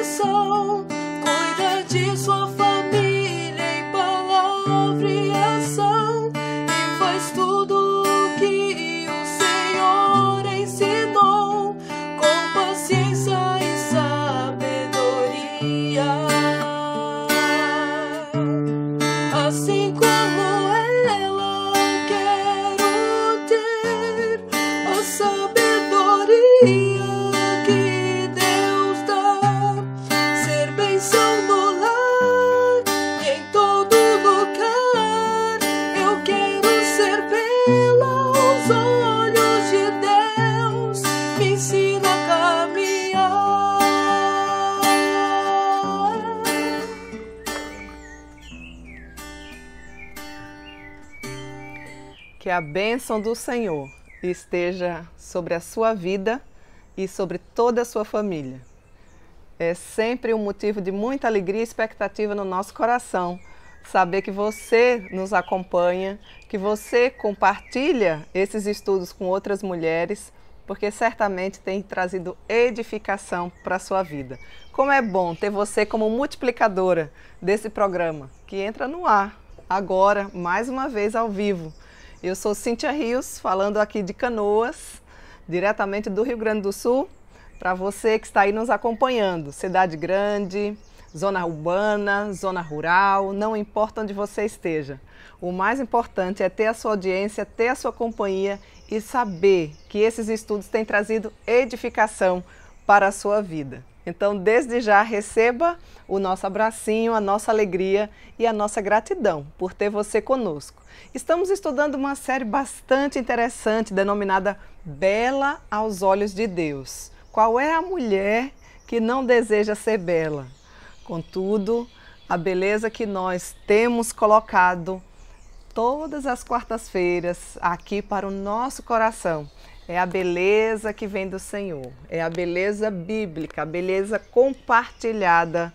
missão, cuida de sua família em palavra e ação, e faz tudo o que o Senhor ensinou, com paciência e sabedoria. Assim como ela, quero ter a sabedoria que Deus dá, ser bênção no lar e em todo lugar. Eu quero ser bela aos olhos de Deus, me ensina a caminhar. Que a bênção do Senhor esteja sobre a sua vida e sobre toda a sua família. É sempre um motivo de muita alegria e expectativa no nosso coração saber que você nos acompanha, que você compartilha esses estudos com outras mulheres, porque certamente tem trazido edificação para a sua vida. Como é bom ter você como multiplicadora desse programa, que entra no ar agora, mais uma vez ao vivo. Eu sou Cíntia Rios, falando aqui de Canoas, diretamente do Rio Grande do Sul, para você que está aí nos acompanhando. Cidade grande, zona urbana, zona rural, não importa onde você esteja. O mais importante é ter a sua audiência, ter a sua companhia e saber que esses estudos têm trazido edificação para a sua vida. Então, desde já, receba o nosso abracinho, a nossa alegria e a nossa gratidão por ter você conosco. Estamos estudando uma série bastante interessante, denominada Bela aos Olhos de Deus. Qual é a mulher que não deseja ser bela? Contudo, a beleza que nós temos colocado todas as quartas-feiras aqui para o nosso coração é a beleza que vem do Senhor, é a beleza bíblica, a beleza compartilhada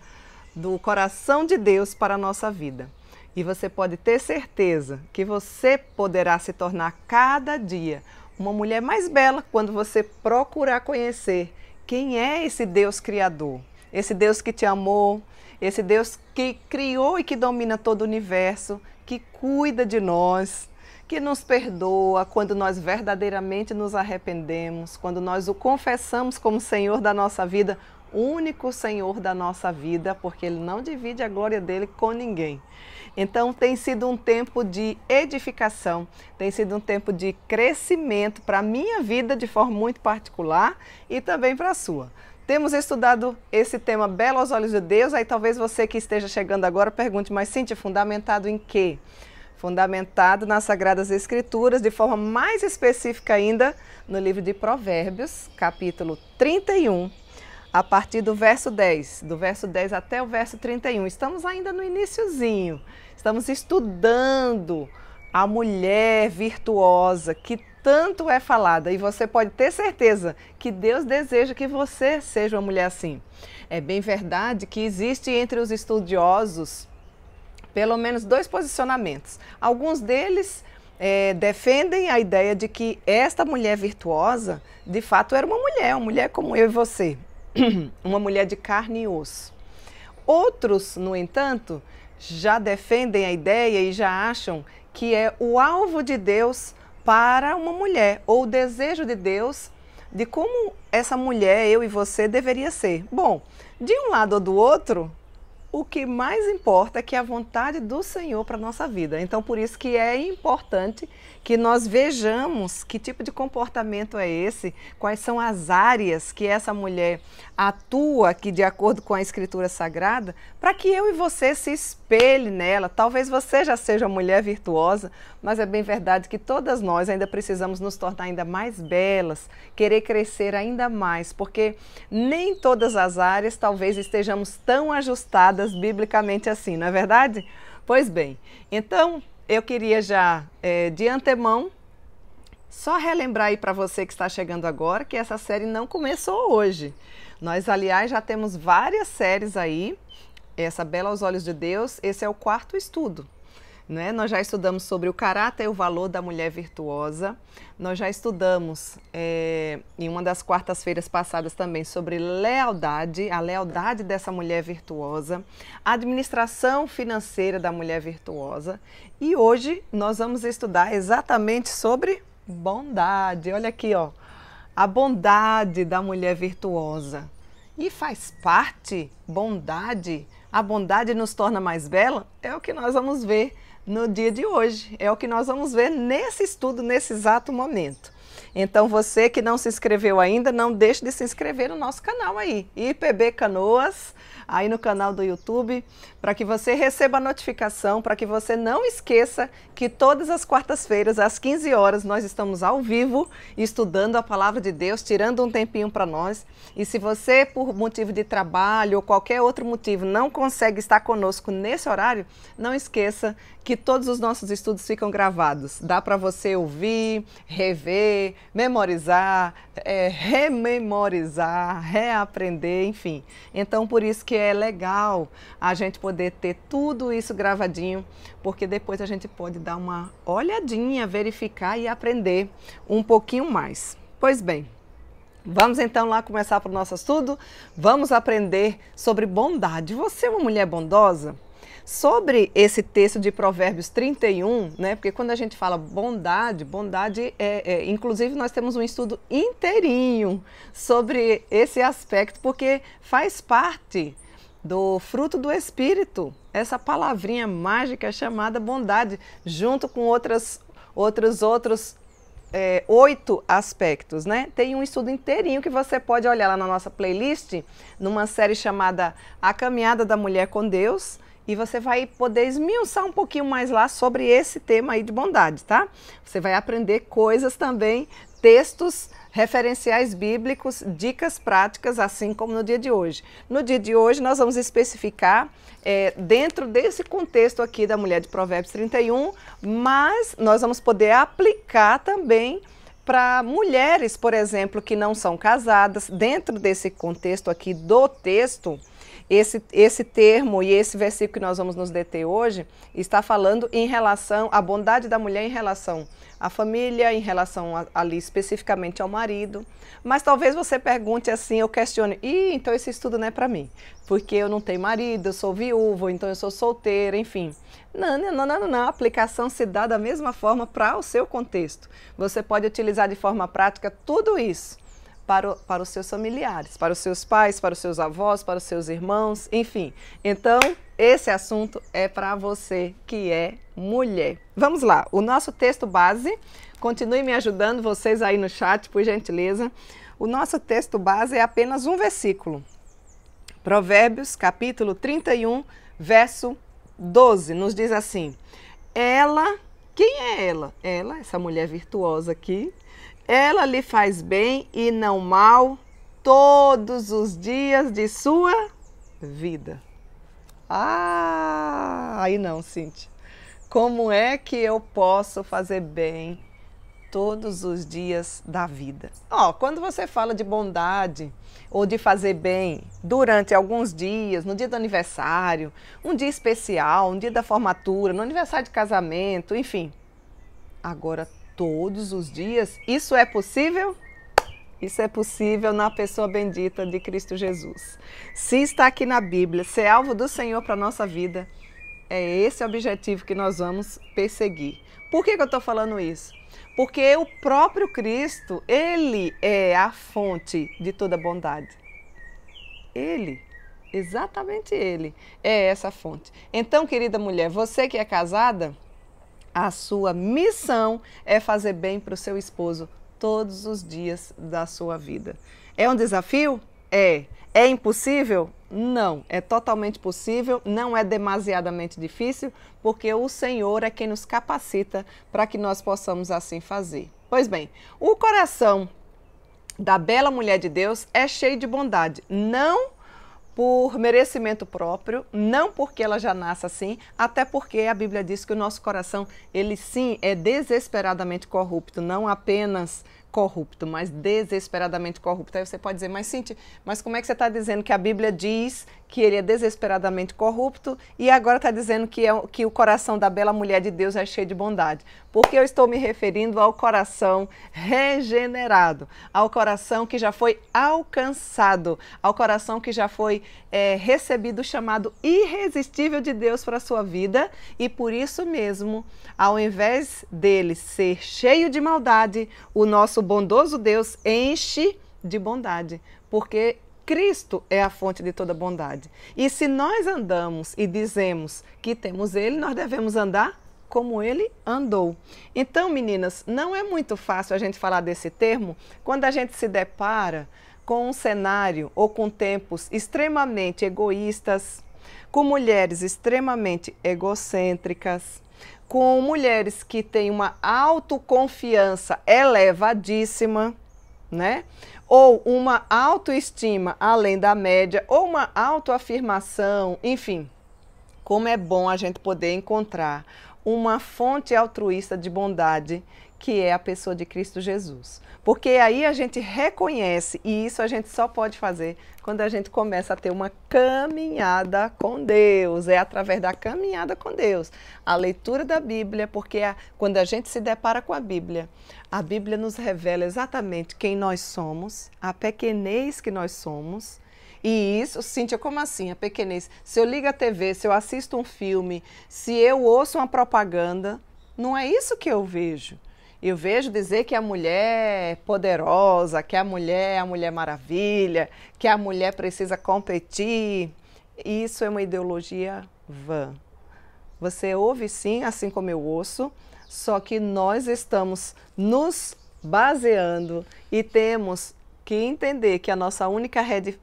do coração de Deus para a nossa vida. E você pode ter certeza que você poderá se tornar cada dia uma mulher mais bela quando você procurar conhecer quem é esse Deus Criador, esse Deus que te amou, esse Deus que criou e que domina todo o universo, que cuida de nós, que nos perdoa quando nós verdadeiramente nos arrependemos, quando nós o confessamos como Senhor da nossa vida, único Senhor da nossa vida, porque Ele não divide a glória dele com ninguém. Então tem sido um tempo de edificação, tem sido um tempo de crescimento para a minha vida de forma muito particular e também para a sua. Temos estudado esse tema Belo aos Olhos de Deus, aí talvez você que esteja chegando agora pergunte, mas Cíntia, fundamentado em quê? Fundamentado nas Sagradas Escrituras, de forma mais específica ainda, no livro de Provérbios, capítulo 31, a partir do verso 10 até o verso 31. Estamos ainda no iniciozinho, estamos estudando a mulher virtuosa que tanto é falada, e você pode ter certeza que Deus deseja que você seja uma mulher assim. É bem verdade que existe entre os estudiosos pelo menos dois posicionamentos. Alguns deles defendem a ideia de que esta mulher virtuosa, de fato, era uma mulher como eu e você, uma mulher de carne e osso. Outros, no entanto, já defendem a ideia e já acham que é o alvo de Deus para uma mulher, ou o desejo de Deus de como essa mulher, eu e você, deveria ser. Bom, de um lado ou do outro, o que mais importa é que a vontade do Senhor para a nossa vida. Então, por isso que é importante que nós vejamos que tipo de comportamento é esse, quais são as áreas que essa mulher atua aqui de acordo com a Escritura Sagrada, para que eu e você se espelhe nela. Talvez você já seja uma mulher virtuosa, mas é bem verdade que todas nós ainda precisamos nos tornar ainda mais belas, querer crescer ainda mais, porque nem todas as áreas talvez estejamos tão ajustadas biblicamente assim, não é verdade? Pois bem, então eu queria já de antemão só relembrar aí para você que está chegando agora que essa série não começou hoje. Nós, aliás, já temos várias séries aí, essa Bela aos Olhos de Deus, esse é o 4º estudo. né? Nós já estudamos sobre o caráter e o valor da mulher virtuosa. Nós já estudamos em uma das quartas-feiras passadas também sobre lealdade, a lealdade dessa mulher virtuosa, a administração financeira da mulher virtuosa. E hoje nós vamos estudar exatamente sobre bondade. Olha aqui, ó, a bondade da mulher virtuosa. E faz parte bondade. A bondade nos torna mais bela? É o que nós vamos ver no dia de hoje. É o que nós vamos ver nesse estudo, nesse exato momento. Então, você que não se inscreveu ainda, não deixe de se inscrever no nosso canal aí, IPB Canoas, aí no canal do YouTube, para que você receba a notificação, para que você não esqueça que todas as quartas-feiras, às 15 horas, nós estamos ao vivo, estudando a Palavra de Deus, tirando um tempinho para nós. E se você, por motivo de trabalho ou qualquer outro motivo, não consegue estar conosco nesse horário, não esqueça que todos os nossos estudos ficam gravados. Dá para você ouvir, rever, memorizar, rememorizar, reaprender, enfim. Então, por isso que é legal a gente poder ter tudo isso gravadinho, porque depois a gente pode dar uma olhadinha, verificar e aprender um pouquinho mais. Pois bem, vamos então lá começar para o nosso estudo? Vamos aprender sobre bondade. Você é uma mulher bondosa? Sobre esse texto de Provérbios 31, né? Porque quando a gente fala bondade, inclusive nós temos um estudo inteirinho sobre esse aspecto, porque faz parte do fruto do Espírito, essa palavrinha mágica chamada bondade, junto com outros 8 aspectos, né? Tem um estudo inteirinho que você pode olhar lá na nossa playlist, numa série chamada A Caminhada da Mulher com Deus, e você vai poder esmiuçar um pouquinho mais lá sobre esse tema aí de bondade, tá? Você vai aprender coisas também, textos referenciais bíblicos, dicas práticas, assim como no dia de hoje. No dia de hoje nós vamos especificar dentro desse contexto aqui da mulher de Provérbios 31, mas nós vamos poder aplicar também para mulheres, por exemplo, que não são casadas, dentro desse contexto aqui do texto. Esse termo e esse versículo que nós vamos nos deter hoje está falando em relação à bondade da mulher em relação à família, em relação ali especificamente ao marido. Mas talvez você pergunte assim, eu questione, então esse estudo não é para mim, porque eu não tenho marido, eu sou viúva, então eu sou solteira, enfim. Não, a aplicação se dá da mesma forma para o seu contexto. Você pode utilizar de forma prática tudo isso para os seus familiares, para os seus pais, para os seus avós, para os seus irmãos, enfim. Então, esse assunto é para você que é mulher. Vamos lá, o nosso texto base, continue me ajudando, vocês aí no chat, por gentileza. O nosso texto base é apenas um versículo. Provérbios, capítulo 31, verso 12, nos diz assim: quem é ela? Ela, essa mulher virtuosa aqui, ela lhe faz bem e não mal todos os dias de sua vida. Aí não, Cíntia. Como é que eu posso fazer bem todos os dias da vida? Quando você fala de bondade ou de fazer bem durante alguns dias, no dia do aniversário, um dia especial, um dia da formatura, no aniversário de casamento, enfim. Agora, todos os dias, isso é possível? Isso é possível na pessoa bendita de Cristo Jesus. Se está aqui na Bíblia, ser alvo do Senhor para a nossa vida, é esse o objetivo que nós vamos perseguir. Por que eu estou falando isso? Porque o próprio Cristo, Ele é a fonte de toda bondade. Ele, exatamente Ele, é essa fonte. Então, querida mulher, você que é casada, a sua missão é fazer bem para o seu esposo todos os dias da sua vida. É um desafio? É. É impossível? Não. É totalmente possível, não é demasiadamente difícil, porque o Senhor é quem nos capacita para que nós possamos assim fazer. Pois bem, o coração da bela mulher de Deus é cheio de bondade, não por merecimento próprio, não porque ela já nasce assim, até porque a Bíblia diz que o nosso coração, ele sim é desesperadamente corrupto, não apenas corrupto, mas desesperadamente corrupto. Aí você pode dizer, mas Cíntia, mas como é que você está dizendo que a Bíblia diz que ele é desesperadamente corrupto, e agora está dizendo que o coração da bela mulher de Deus é cheio de bondade. Porque eu estou me referindo ao coração regenerado, ao coração que já foi alcançado, ao coração que já foi recebido o chamado irresistível de Deus para a sua vida, e por isso mesmo, ao invés dele ser cheio de maldade, o nosso bondoso Deus enche de bondade, porque Cristo é a fonte de toda bondade. E se nós andamos e dizemos que temos Ele, nós devemos andar como Ele andou. Então, meninas, não é muito fácil a gente falar desse termo quando a gente se depara com um cenário ou com tempos extremamente egoístas, com mulheres extremamente egocêntricas, com mulheres que têm uma autoconfiança elevadíssima, né? Ou uma autoestima além da média, ou uma autoafirmação, enfim. Como é bom a gente poder encontrar uma fonte altruísta de bondade, que é a pessoa de Cristo Jesus. Porque aí a gente reconhece, e isso a gente só pode fazer quando a gente começa a ter uma caminhada com Deus. É através da caminhada com Deus. A leitura da Bíblia, porque quando a gente se depara com a Bíblia nos revela exatamente quem nós somos, a pequenez que nós somos. E isso, Cíntia, como assim, a pequenez? Se eu ligo a TV, se eu assisto um filme, se eu ouço uma propaganda, não é isso que eu vejo. Eu vejo dizer que a mulher é poderosa, que a mulher é a Mulher Maravilha, que a mulher precisa competir. Isso é uma ideologia vã. Você ouve sim, assim como eu ouço, só que nós estamos nos baseando e temos que entender que a nossa única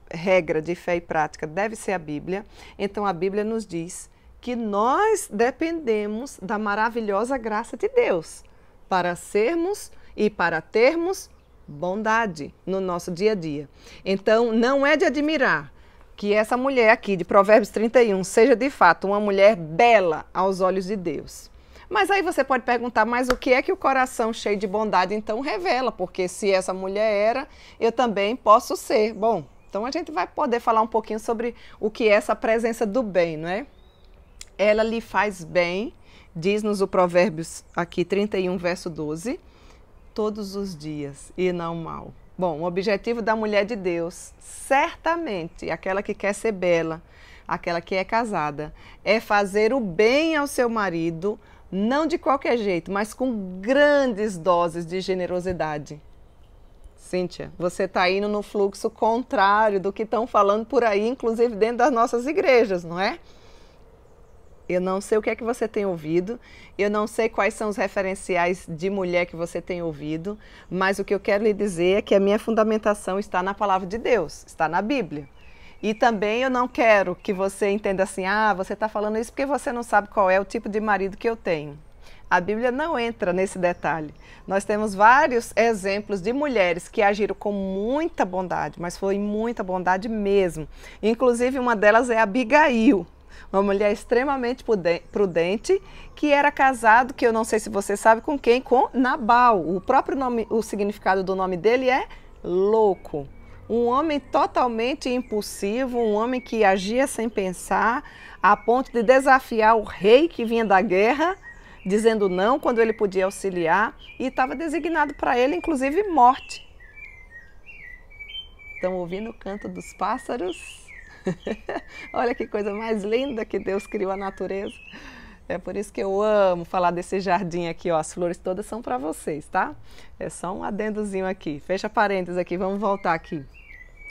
regra de fé e prática deve ser a Bíblia. Então a Bíblia nos diz que nós dependemos da maravilhosa graça de Deus para sermos e para termos bondade no nosso dia a dia. Então, não é de admirar que essa mulher aqui de Provérbios 31 seja de fato uma mulher bela aos olhos de Deus. Mas aí você pode perguntar, mas o que é que o coração cheio de bondade então revela? Porque se essa mulher era, eu também posso ser. Bom, então a gente vai poder falar um pouquinho sobre o que é essa presença do bem, não é? Ela lhe faz bem, diz-nos o Provérbios aqui 31, verso 12, todos os dias e não mal. Bom, o objetivo da mulher de Deus, certamente, aquela que quer ser bela, aquela que é casada, é fazer o bem ao seu marido, não de qualquer jeito, mas com grandes doses de generosidade. Cíntia, você está indo no fluxo contrário do que estão falando por aí, inclusive dentro das nossas igrejas, não é? Eu não sei o que é que você tem ouvido, eu não sei quais são os referenciais de mulher que você tem ouvido, mas o que eu quero lhe dizer é que a minha fundamentação está na palavra de Deus, está na Bíblia. E também eu não quero que você entenda assim, você está falando isso porque você não sabe qual é o tipo de marido que eu tenho. A Bíblia não entra nesse detalhe. Nós temos vários exemplos de mulheres que agiram com muita bondade, mas foi muita bondade mesmo. Inclusive uma delas é Abigail, uma mulher extremamente prudente, que era casado, que eu não sei se você sabe com quem, com Nabal. O próprio nome, o significado do nome dele é louco. Um homem totalmente impulsivo, um homem que agia sem pensar, a ponto de desafiar o rei que vinha da guerra, dizendo não quando ele podia auxiliar, e estava designado para ele, inclusive, morte. Estão ouvindo o canto dos pássaros? Olha que coisa mais linda que Deus criou a natureza. É por isso que eu amo falar desse jardim aqui, ó. As flores todas são para vocês, tá? É só um adendozinho aqui. Fecha parênteses aqui, vamos voltar aqui.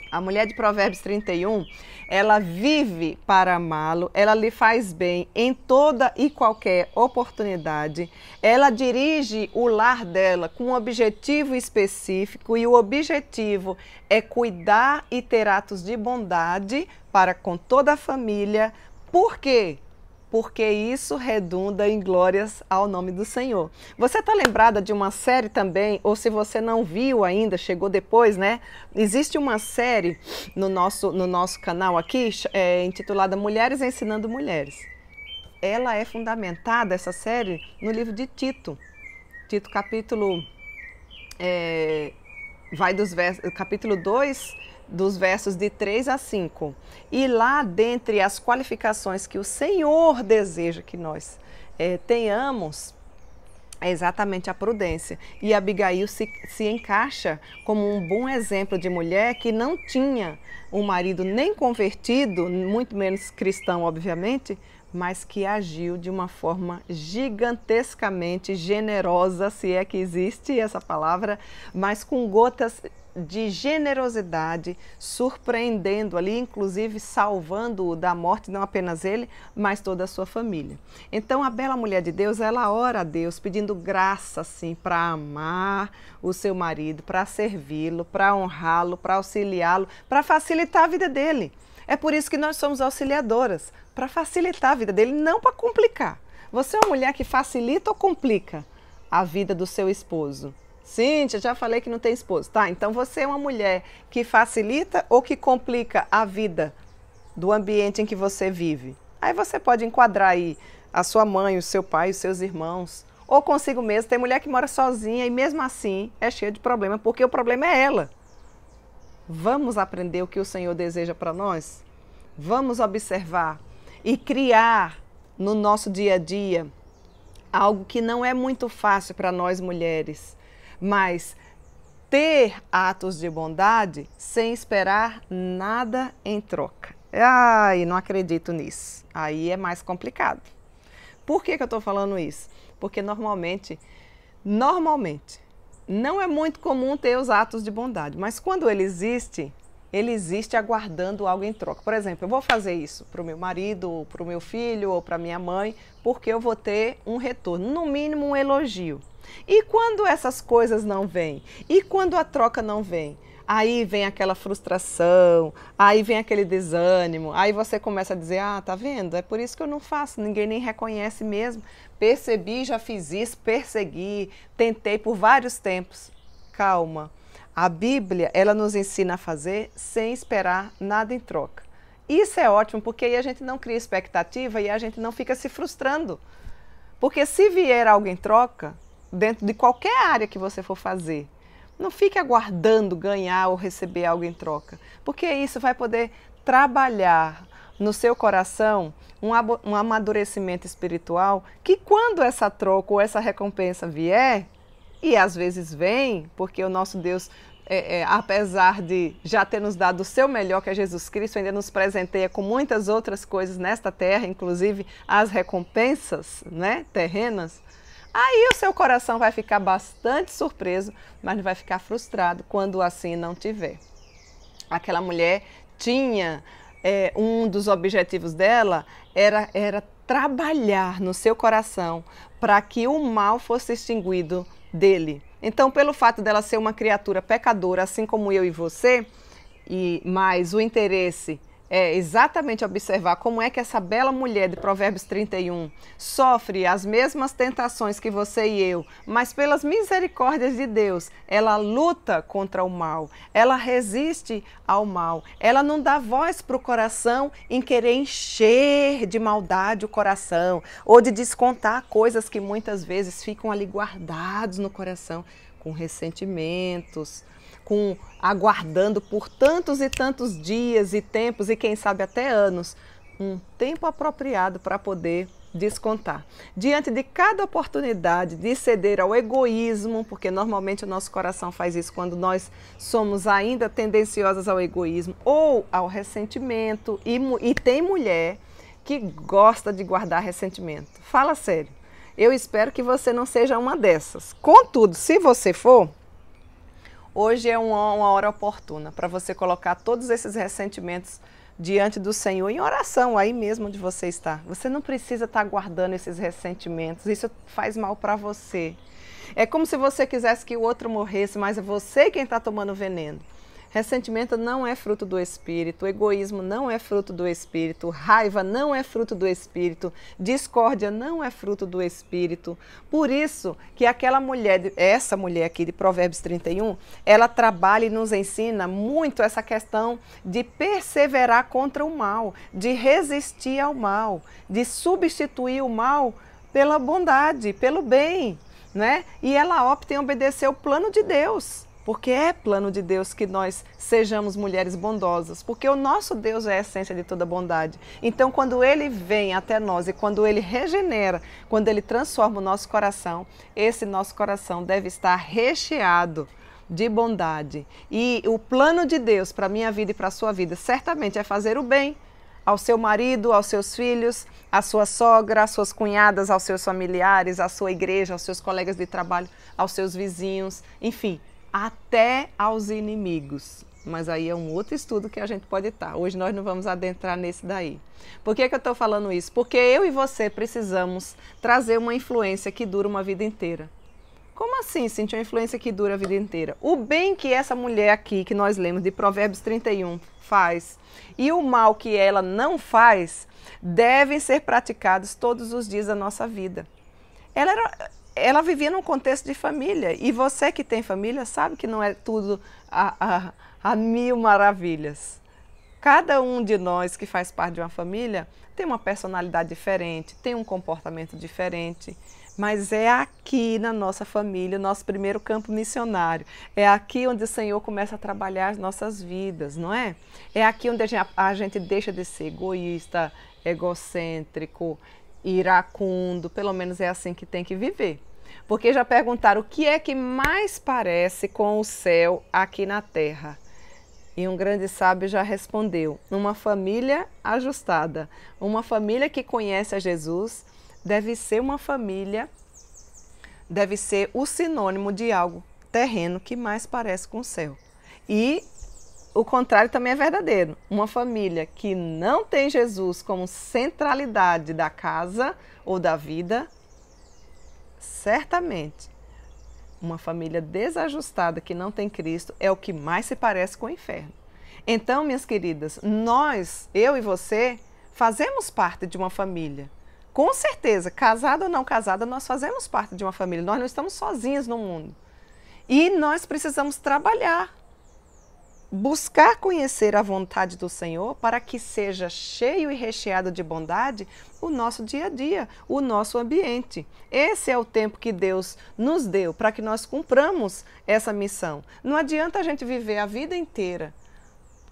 A mulher de Provérbios 31, ela vive para amá-lo, ela lhe faz bem em toda e qualquer oportunidade, ela dirige o lar dela com um objetivo específico e o objetivo é cuidar e ter atos de bondade para com toda a família. Por quê? Porque isso redunda em glórias ao nome do Senhor. Você está lembrada de uma série também, ou se você não viu ainda, chegou depois, né? Existe uma série no nosso canal aqui, intitulada Mulheres Ensinando Mulheres. Ela é fundamentada, essa série, no livro de Tito. Tito capítulo, capítulo 2, dos versos de 3 a 5. E lá, dentre as qualificações que o Senhor deseja que nós tenhamos, é exatamente a prudência. E Abigail se encaixa como um bom exemplo de mulher que não tinha um marido nem convertido, muito menos cristão, obviamente, mas que agiu de uma forma gigantescamente generosa, se é que existe essa palavra, mas com gotas de generosidade, surpreendendo ali, inclusive salvando-o da morte, não apenas ele, mas toda a sua família. Então a bela mulher de Deus, ela ora a Deus pedindo graça assim para amar o seu marido, para servi-lo, para honrá-lo, para auxiliá-lo, para facilitar a vida dele. É por isso que nós somos auxiliadoras, para facilitar a vida dele, não para complicar. Você é uma mulher que facilita ou complica a vida do seu esposo? Cíntia, já falei que não tem esposo. Tá, então você é uma mulher que facilita ou que complica a vida do ambiente em que você vive? Aí você pode enquadrar aí a sua mãe, o seu pai, os seus irmãos, ou consigo mesmo. Tem mulher que mora sozinha e mesmo assim é cheia de problema, porque o problema é ela. Vamos aprender o que o Senhor deseja para nós? Vamos observar e criar no nosso dia a dia algo que não é muito fácil para nós mulheres, mas ter atos de bondade sem esperar nada em troca. Ai, não acredito nisso. Aí é mais complicado. Por que eu estou falando isso? Porque normalmente, não é muito comum ter os atos de bondade, mas quando ele existe aguardando algo em troca. Por exemplo, eu vou fazer isso para o meu marido, ou para o meu filho, ou para minha mãe, porque eu vou ter um retorno, no mínimo um elogio. E quando essas coisas não vêm? E quando a troca não vem? Aí vem aquela frustração, aí vem aquele desânimo, aí você começa a dizer, ah, tá vendo? É por isso que eu não faço, ninguém nem reconhece mesmo. Percebi, já fiz isso, persegui, tentei por vários tempos. Calma, a Bíblia, ela nos ensina a fazer sem esperar nada em troca. Isso é ótimo, porque aí a gente não cria expectativa e a gente não fica se frustrando. Porque se vier algo em troca, dentro de qualquer área que você for fazer, não fique aguardando ganhar ou receber algo em troca, porque isso vai poder trabalhar no seu coração um amadurecimento espiritual que quando essa troca ou essa recompensa vier, e às vezes vem, porque o nosso Deus, apesar de já ter nos dado o seu melhor, que é Jesus Cristo, ainda nos presenteia com muitas outras coisas nesta terra, inclusive as recompensas, né, terrenas. Aí o seu coração vai ficar bastante surpreso, mas não vai ficar frustrado quando assim não tiver. Aquela mulher tinha, um dos objetivos dela era trabalhar no seu coração para que o mal fosse extinguido dele. Então, pelo fato dela ser uma criatura pecadora, assim como eu e você, mas o interesse é exatamente observar como é que essa bela mulher de Provérbios 31 sofre as mesmas tentações que você e eu, mas pelas misericórdias de Deus, ela luta contra o mal, ela resiste ao mal, ela não dá voz para o coração em querer encher de maldade o coração, ou de descontar coisas que muitas vezes ficam ali guardados no coração, com ressentimentos, aguardando por tantos e tantos dias e tempos, e quem sabe até anos, um tempo apropriado para poder descontar. Diante de cada oportunidade de ceder ao egoísmo, porque normalmente o nosso coração faz isso quando nós somos ainda tendenciosas ao egoísmo, ou ao ressentimento, e tem mulher que gosta de guardar ressentimento. Fala sério, eu espero que você não seja uma dessas. Contudo, se você for, hoje é uma hora oportuna para você colocar todos esses ressentimentos diante do Senhor, em oração, aí mesmo onde você está. Você não precisa estar guardando esses ressentimentos, isso faz mal para você. É como se você quisesse que o outro morresse, mas é você quem está tomando veneno. Ressentimento não é fruto do Espírito, egoísmo não é fruto do Espírito, raiva não é fruto do Espírito, discórdia não é fruto do Espírito. Por isso que aquela mulher, essa mulher aqui de Provérbios 31, ela trabalha e nos ensina muito essa questão de perseverar contra o mal, de resistir ao mal, de substituir o mal pela bondade, pelo bem, né? E ela opta em obedecer o plano de Deus. porque é plano de Deus que nós sejamos mulheres bondosas, porque o nosso Deus é a essência de toda bondade. Então, quando Ele vem até nós e quando Ele regenera, quando Ele transforma o nosso coração, esse nosso coração deve estar recheado de bondade. E o plano de Deus para a minha vida e para a sua vida certamente é fazer o bem ao seu marido, aos seus filhos, à sua sogra, às suas cunhadas, aos seus familiares, à sua igreja, aos seus colegas de trabalho, aos seus vizinhos, enfim, até aos inimigos. Mas aí é um outro estudo que a gente pode estar. Hoje nós não vamos adentrar nesse daí. Por que eu estou falando isso? Porque eu e você precisamos trazer uma influência que dura uma vida inteira. Como assim, Cíntia, uma influência que dura a vida inteira? O bem que essa mulher aqui, que nós lemos de Provérbios 31, faz e o mal que ela não faz, devem ser praticados todos os dias da nossa vida. Ela vivia num contexto de família e você que tem família sabe que não é tudo a mil maravilhas. Cada um de nós que faz parte de uma família tem uma personalidade diferente, tem um comportamento diferente. Mas é aqui na nossa família, nosso primeiro campo missionário. É aqui onde o Senhor começa a trabalhar as nossas vidas, não é? É aqui onde a gente deixa de ser egoísta, egocêntrico, iracundo. Pelo menos é assim que tem que viver. Porque já perguntaram o que é que mais parece com o céu aqui na terra. E um grande sábio já respondeu: uma família ajustada, uma família que conhece a Jesus, deve ser uma família, deve ser o sinônimo de algo terreno que mais parece com o céu. E o contrário também é verdadeiro. Uma família que não tem Jesus como centralidade da casa ou da vida, certamente, uma família desajustada que não tem Cristo é o que mais se parece com o inferno. Então, minhas queridas, nós, eu e você, fazemos parte de uma família. Com certeza, casada ou não casada, nós fazemos parte de uma família. Nós não estamos sozinhos no mundo. E nós precisamos trabalhar, buscar conhecer a vontade do Senhor para que seja cheio e recheado de bondade o nosso dia a dia, o nosso ambiente. Esse é o tempo que Deus nos deu para que nós cumpramos essa missão. Não adianta a gente viver a vida inteira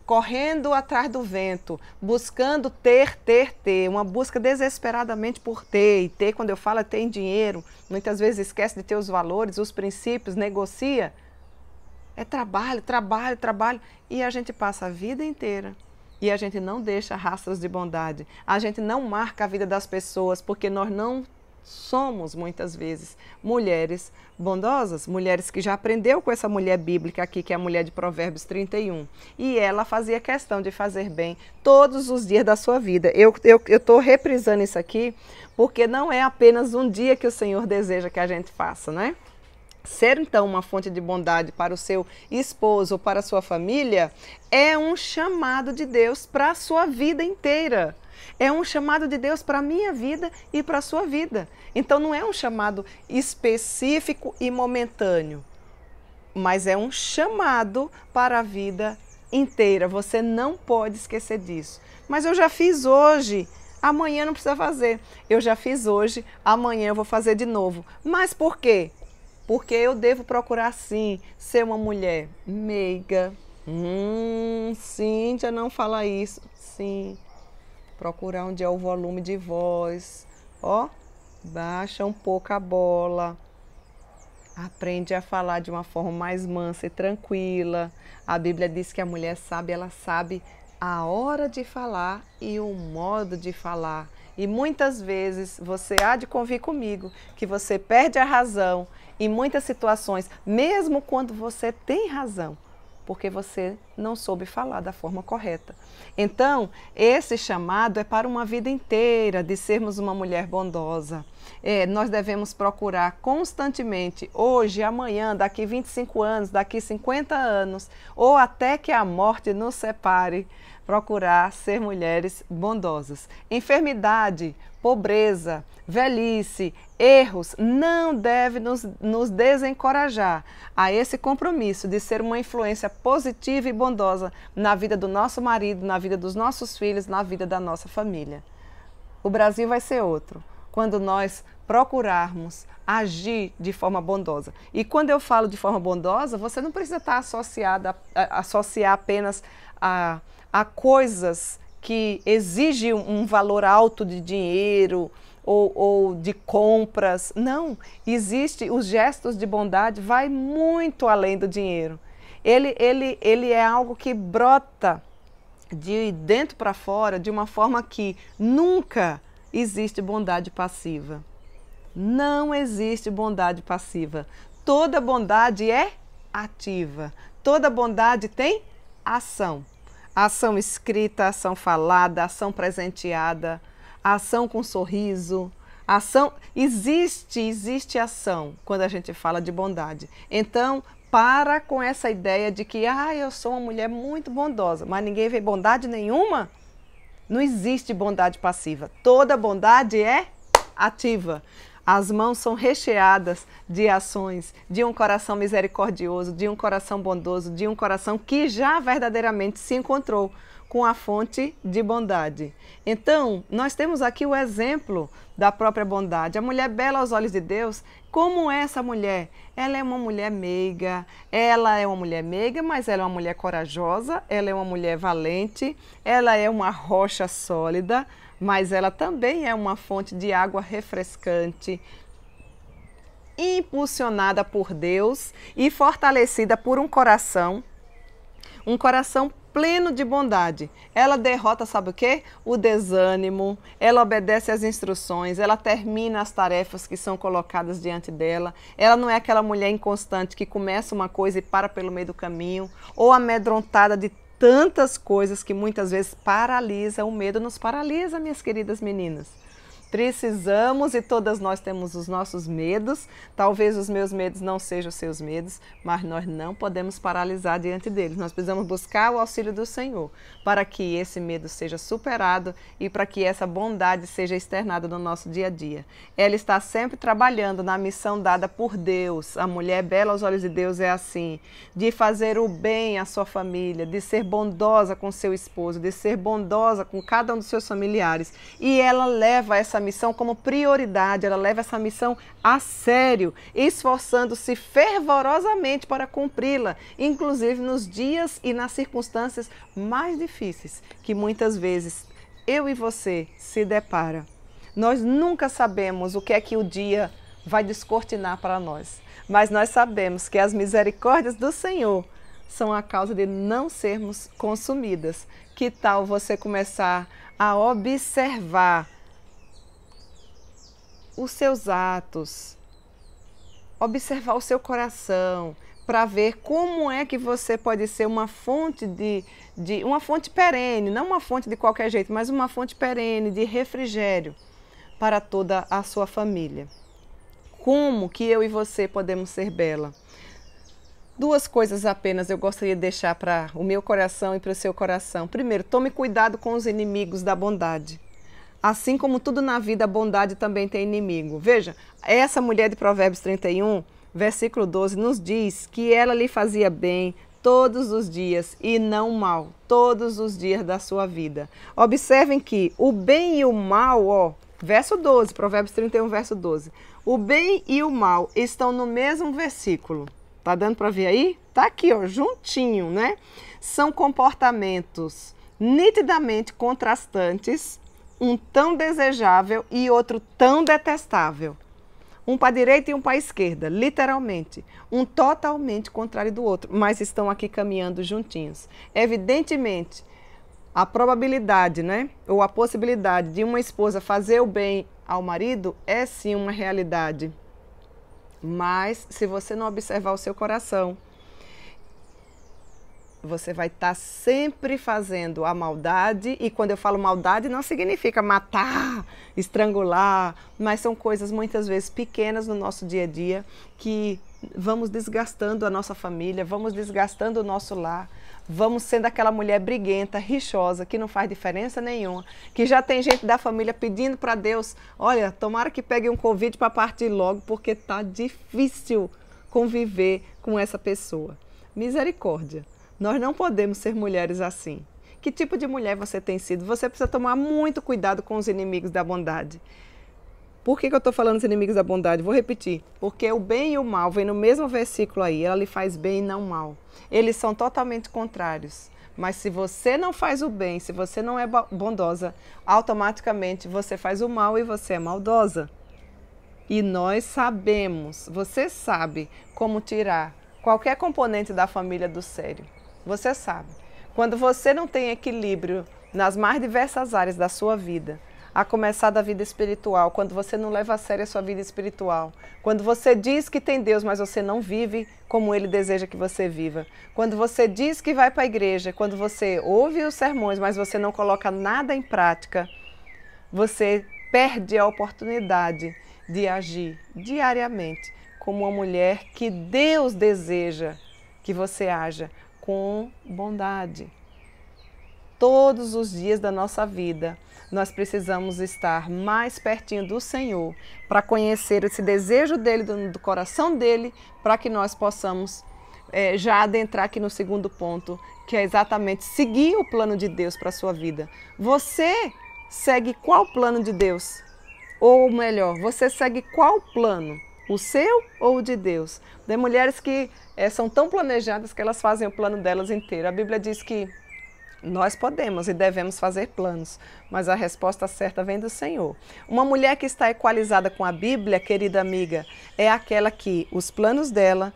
correndo atrás do vento, buscando ter, uma busca desesperadamente por ter, e ter, quando eu falo, é ter em dinheiro, muitas vezes esquece de ter os valores, os princípios, negocia, é trabalho, trabalho, trabalho, e a gente passa a vida inteira, e a gente não deixa rastros de bondade, a gente não marca a vida das pessoas, porque nós não somos, muitas vezes, mulheres bondosas, mulheres que já aprendeu com essa mulher bíblica aqui, que é a mulher de Provérbios 31. E ela fazia questão de fazer bem todos os dias da sua vida. Eu estou reprisando isso aqui, porque não é apenas um dia que o Senhor deseja que a gente faça, né? Ser, então, uma fonte de bondade para o seu esposo ou para a sua família é um chamado de Deus para a sua vida inteira. É um chamado de Deus para a minha vida e para a sua vida. Então não é um chamado específico e momentâneo, mas é um chamado para a vida inteira. Você não pode esquecer disso. Mas eu já fiz hoje, amanhã não precisa fazer. Eu já fiz hoje, amanhã eu vou fazer de novo. Mas por quê? Porque eu devo procurar, sim, ser uma mulher meiga. Cíntia, não fala isso. Sim. Procurar onde é o volume de voz. Ó, baixa um pouco a bola. Aprende a falar de uma forma mais mansa e tranquila. A Bíblia diz que a mulher sábia, ela sabe a hora de falar e o modo de falar. E muitas vezes você há de convir comigo que você perde a razão em muitas situações, mesmo quando você tem razão, porque você não soube falar da forma correta. Então, esse chamado é para uma vida inteira de sermos uma mulher bondosa. Nós devemos procurar constantemente, hoje, amanhã, daqui 25 anos, daqui 50 anos, ou até que a morte nos separe, procurar ser mulheres bondosas. Enfermidade, pobreza, velhice, erros não devem nos desencorajar a esse compromisso de ser uma influência positiva e bondosa na vida do nosso marido, na vida dos nossos filhos, na vida da nossa família. O Brasil vai ser outro quando nós procurarmos agir de forma bondosa. E quando eu falo de forma bondosa, você não precisa estar associar apenas a coisas que exigem um valor alto de dinheiro ou de compras. Não, os gestos de bondade vai muito além do dinheiro. Ele é algo que brota de dentro para fora de uma forma que nunca existe bondade passiva. Não existe bondade passiva. Toda bondade é ativa. Toda bondade tem ação. Ação escrita, ação falada, ação presenteada, ação com sorriso. Existe ação quando a gente fala de bondade. Então, para com essa ideia de que eu sou uma mulher muito bondosa, mas ninguém vê bondade nenhuma. Não existe bondade passiva. Toda bondade é ativa. As mãos são recheadas de ações, de um coração misericordioso, de um coração bondoso, de um coração que já verdadeiramente se encontrou com a fonte de bondade. Então, nós temos aqui o exemplo da própria bondade. A mulher bela aos olhos de Deus, como é essa mulher? Ela é uma mulher meiga, mas ela é uma mulher corajosa, ela é uma mulher valente, ela é uma rocha sólida, mas ela também é uma fonte de água refrescante, impulsionada por Deus e fortalecida por um coração pleno de bondade. Ela derrota, sabe o quê? O desânimo, ela obedece às instruções, ela termina as tarefas que são colocadas diante dela. Ela não é aquela mulher inconstante que começa uma coisa e para pelo meio do caminho, ou amedrontada de tantas coisas que muitas vezes paralisa. O medo nos paralisa, minhas queridas meninas. Precisamos, e todas nós temos os nossos medos, talvez os meus medos não sejam os seus medos, mas nós não podemos paralisar diante deles. Nós precisamos buscar o auxílio do Senhor para que esse medo seja superado e para que essa bondade seja externada no nosso dia a dia. Ela está sempre trabalhando na missão dada por Deus. A mulher bela aos olhos de Deus é assim, de fazer o bem à sua família, de ser bondosa com seu esposo, de ser bondosa com cada um dos seus familiares. E ela leva essa missão como prioridade, ela leva essa missão a sério, esforçando-se fervorosamente para cumpri-la, inclusive nos dias e nas circunstâncias mais difíceis que muitas vezes eu e você se depara. Nós nunca sabemos o que é que o dia vai descortinar para nós, mas nós sabemos que as misericórdias do Senhor são a causa de não sermos consumidas. Que tal você começar a observar os seus atos, observar o seu coração, para ver como é que você pode ser uma fonte uma fonte perene, não uma fonte de qualquer jeito, mas uma fonte perene de refrigério para toda a sua família. Como que eu e você podemos ser bela? Duas coisas apenas eu gostaria de deixar para o meu coração e para o seu coração. Primeiro, tome cuidado com os inimigos da bondade. Assim como tudo na vida, a bondade também tem inimigo. Veja, essa mulher de Provérbios 31, versículo 12, nos diz que ela lhe fazia bem todos os dias e não mal, todos os dias da sua vida. Observem que o bem e o mal, verso 12, Provérbios 31, verso 12. O bem e o mal estão no mesmo versículo. Tá dando para ver aí? Tá aqui, juntinho, né? São comportamentos nitidamente contrastantes, um tão desejável e outro tão detestável. Um para a direita e um para a esquerda, literalmente. Um totalmente contrário do outro, mas estão aqui caminhando juntinhos. Evidentemente, a probabilidade, né, ou a possibilidade de uma esposa fazer o bem ao marido é sim uma realidade. Mas se você não observar o seu coração, você vai estar sempre fazendo a maldade, e quando eu falo maldade não significa matar, estrangular, mas são coisas muitas vezes pequenas no nosso dia a dia que vamos desgastando a nossa família, vamos desgastando o nosso lar, vamos sendo aquela mulher briguenta, rixosa, que não faz diferença nenhuma, que já tem gente da família pedindo para Deus, olha, tomara que pegue um Covid para partir logo, porque está difícil conviver com essa pessoa. Misericórdia. Nós não podemos ser mulheres assim. Que tipo de mulher você tem sido? Você precisa tomar muito cuidado com os inimigos da bondade. Por que eu estou falando dos inimigos da bondade? Vou repetir. Porque o bem e o mal vem no mesmo versículo aí. Ela lhe faz bem e não mal. Eles são totalmente contrários. Mas se você não faz o bem, se você não é bondosa, automaticamente você faz o mal e você é maldosa. E nós sabemos, você sabe como tirar qualquer componente da família do sério. Você sabe. Quando você não tem equilíbrio nas mais diversas áreas da sua vida, a começar da vida espiritual, quando você não leva a sério a sua vida espiritual, quando você diz que tem Deus, mas você não vive como Ele deseja que você viva, quando você diz que vai para a igreja, quando você ouve os sermões, mas você não coloca nada em prática, você perde a oportunidade de agir diariamente como uma mulher que Deus deseja que você haja com bondade. Todos os dias da nossa vida, nós precisamos estar mais pertinho do Senhor para conhecer esse desejo dele, do coração dele, para que nós possamos já adentrar aqui no segundo ponto, que é exatamente seguir o plano de Deus para a sua vida. Você segue qual plano de Deus? Ou melhor, você segue qual plano? O seu ou o de Deus? Tem mulheres que são tão planejadas que elas fazem o plano delas inteiro. A Bíblia diz que nós podemos e devemos fazer planos, mas a resposta certa vem do Senhor. Uma mulher que está equalizada com a Bíblia, querida amiga, é aquela que os planos dela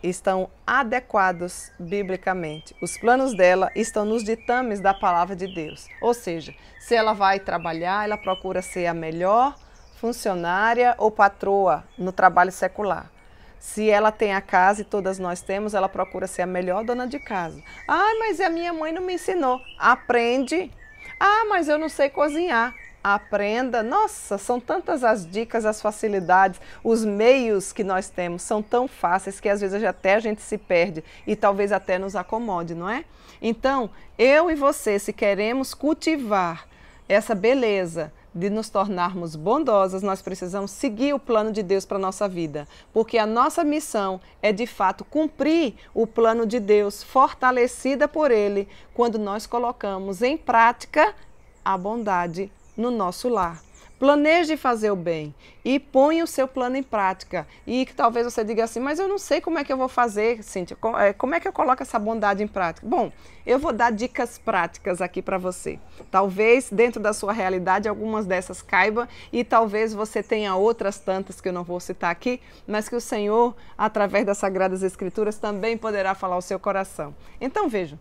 estão adequados biblicamente. Os planos dela estão nos ditames da palavra de Deus. Ou seja, se ela vai trabalhar, ela procura ser a melhor funcionária ou patroa no trabalho secular. Se ela tem a casa, e todas nós temos, ela procura ser a melhor dona de casa. Ah, mas a minha mãe não me ensinou. Aprende. Ah, mas eu não sei cozinhar. Aprenda. Nossa, são tantas as dicas, as facilidades, os meios que nós temos são tão fáceis que às vezes até a gente se perde e talvez até nos acomode, não é? Então, eu e você, se queremos cultivar essa beleza de nos tornarmos bondosas, nós precisamos seguir o plano de Deus para a nossa vida, porque a nossa missão é de fato cumprir o plano de Deus, fortalecida por Ele, quando nós colocamos em prática a bondade no nosso lar. Planeje fazer o bem e ponha o seu plano em prática. E que talvez você diga assim, mas eu não sei como é que eu vou fazer, Cíntia, como é que eu coloco essa bondade em prática? Bom, eu vou dar dicas práticas aqui para você. Talvez dentro da sua realidade algumas dessas caibam e talvez você tenha outras tantas que eu não vou citar aqui, mas que o Senhor, através das Sagradas Escrituras, também poderá falar ao seu coração. Então veja,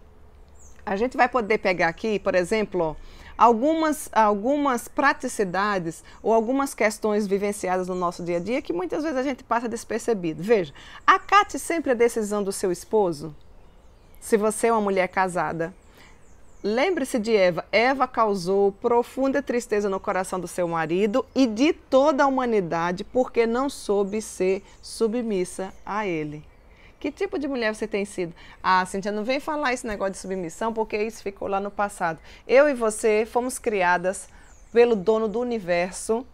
a gente vai poder pegar aqui, por exemplo, algumas praticidades ou algumas questões vivenciadas no nosso dia a dia que muitas vezes a gente passa despercebido. Veja, acate sempre a decisão do seu esposo, se você é uma mulher casada. Lembre-se de Eva. Eva causou profunda tristeza no coração do seu marido e de toda a humanidade porque não soube ser submissa a ele. Que tipo de mulher você tem sido? Ah, Cíntia, não vem falar esse negócio de submissão, porque isso ficou lá no passado. Eu e você fomos criadas pelo dono do universo,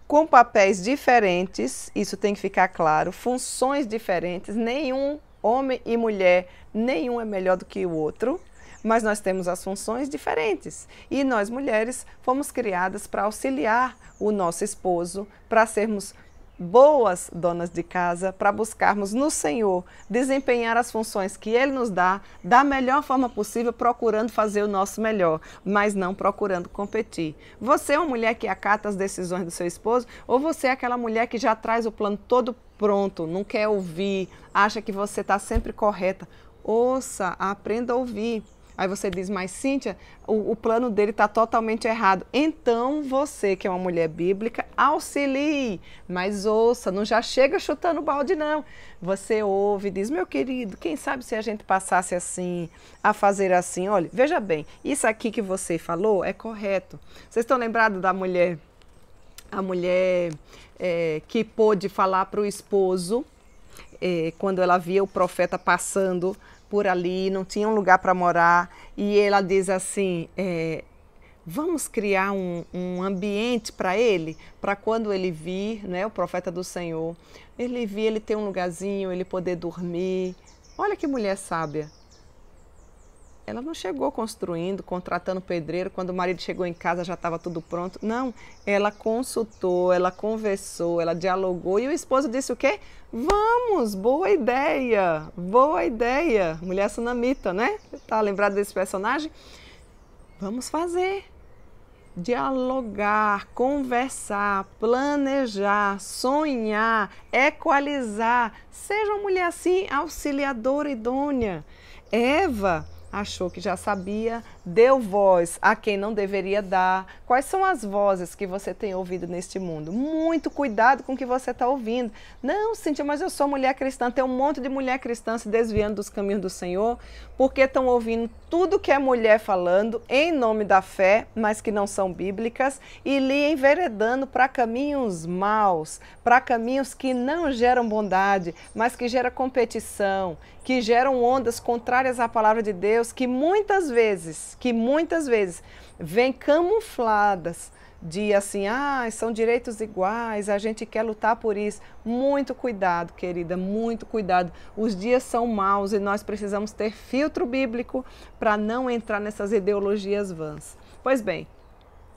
com papéis diferentes, isso tem que ficar claro, funções diferentes, nenhum homem e mulher, nenhum é melhor do que o outro, mas nós temos as funções diferentes. E nós, mulheres, fomos criadas para auxiliar o nosso esposo, para sermos boas donas de casa, para buscarmos no Senhor desempenhar as funções que Ele nos dá da melhor forma possível, procurando fazer o nosso melhor, mas não procurando competir. Você é uma mulher que acata as decisões do seu esposo ou você é aquela mulher que já traz o plano todo pronto, não quer ouvir, acha que você está sempre correta? Ouça, aprenda a ouvir. Aí você diz, mas Cíntia, o plano dele está totalmente errado. Então você, que é uma mulher bíblica, auxilie, mas ouça, não já chega chutando balde não. Você ouve e diz, meu querido, quem sabe se a gente passasse assim, a fazer assim? Olha, veja bem, isso aqui que você falou é correto. Vocês estão lembrados da mulher, a mulher que pôde falar para o esposo, quando ela via o profeta passando por ali, não tinha um lugar para morar, e ela diz assim, vamos criar um ambiente para ele, para quando ele vir, né, o profeta do Senhor, ele vir, ele ter um lugarzinho, ele poder dormir. Olha que mulher sábia. ela não chegou construindo, contratando pedreiro, quando o marido chegou em casa já estava tudo pronto. Não, ela consultou, ela conversou, ela dialogou e o esposo disse o quê? Vamos, boa ideia, boa ideia. Mulher sunamita, né? Tá lembrado desse personagem? Vamos fazer. Dialogar, conversar, planejar, sonhar, equalizar. Seja uma mulher assim, auxiliadora idônea. Eva achou que já sabia, deu voz a quem não deveria dar. Quais são as vozes que você tem ouvido neste mundo? Muito cuidado com o que você está ouvindo. Não, Cíntia, mas eu sou mulher cristã. Tem um monte de mulher cristã se desviando dos caminhos do Senhor, porque estão ouvindo tudo que é mulher falando em nome da fé, mas que não são bíblicas, e lhe enveredando para caminhos maus, para caminhos que não geram bondade, mas que geram competição, que geram ondas contrárias à palavra de Deus, que muitas vezes vêm camufladas de assim, são direitos iguais, a gente quer lutar por isso. Muito cuidado, querida, muito cuidado. Os dias são maus e nós precisamos ter filtro bíblico para não entrar nessas ideologias vãs. Pois bem,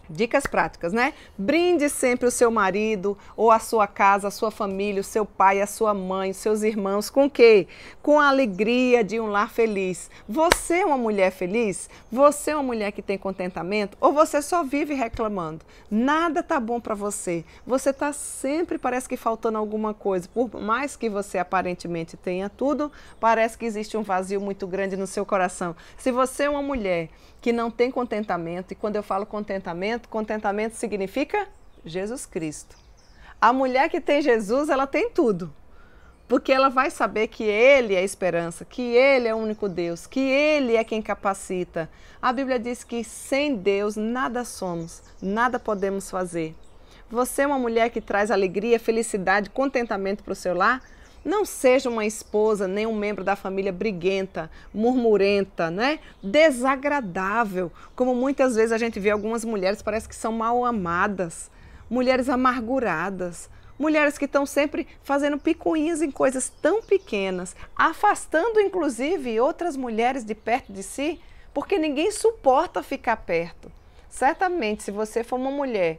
dicas práticas, né? Brinde sempre o seu marido ou a sua casa, a sua família, o seu pai, a sua mãe, os seus irmãos. Com o quê? Com a alegria de um lar feliz. Você é uma mulher feliz? Você é uma mulher que tem contentamento? Ou você só vive reclamando? Nada tá bom para você. Você tá sempre, parece que faltando alguma coisa. Por mais que você aparentemente tenha tudo, parece que existe um vazio muito grande no seu coração. Se você é uma mulher que não tem contentamento, e quando eu falo contentamento, contentamento significa Jesus Cristo. A mulher que tem Jesus, ela tem tudo, porque ela vai saber que Ele é a esperança, que Ele é o único Deus, que Ele é quem capacita. A Bíblia diz que sem Deus nada somos, nada podemos fazer. Você é uma mulher que traz alegria, felicidade, contentamento para o seu lar? Não seja uma esposa, nem um membro da família briguenta, murmurenta, né? Desagradável, como muitas vezes a gente vê algumas mulheres, parece que são mal amadas, mulheres amarguradas, mulheres que estão sempre fazendo picuinhas em coisas tão pequenas, afastando inclusive outras mulheres de perto de si, porque ninguém suporta ficar perto. Certamente, se você for uma mulher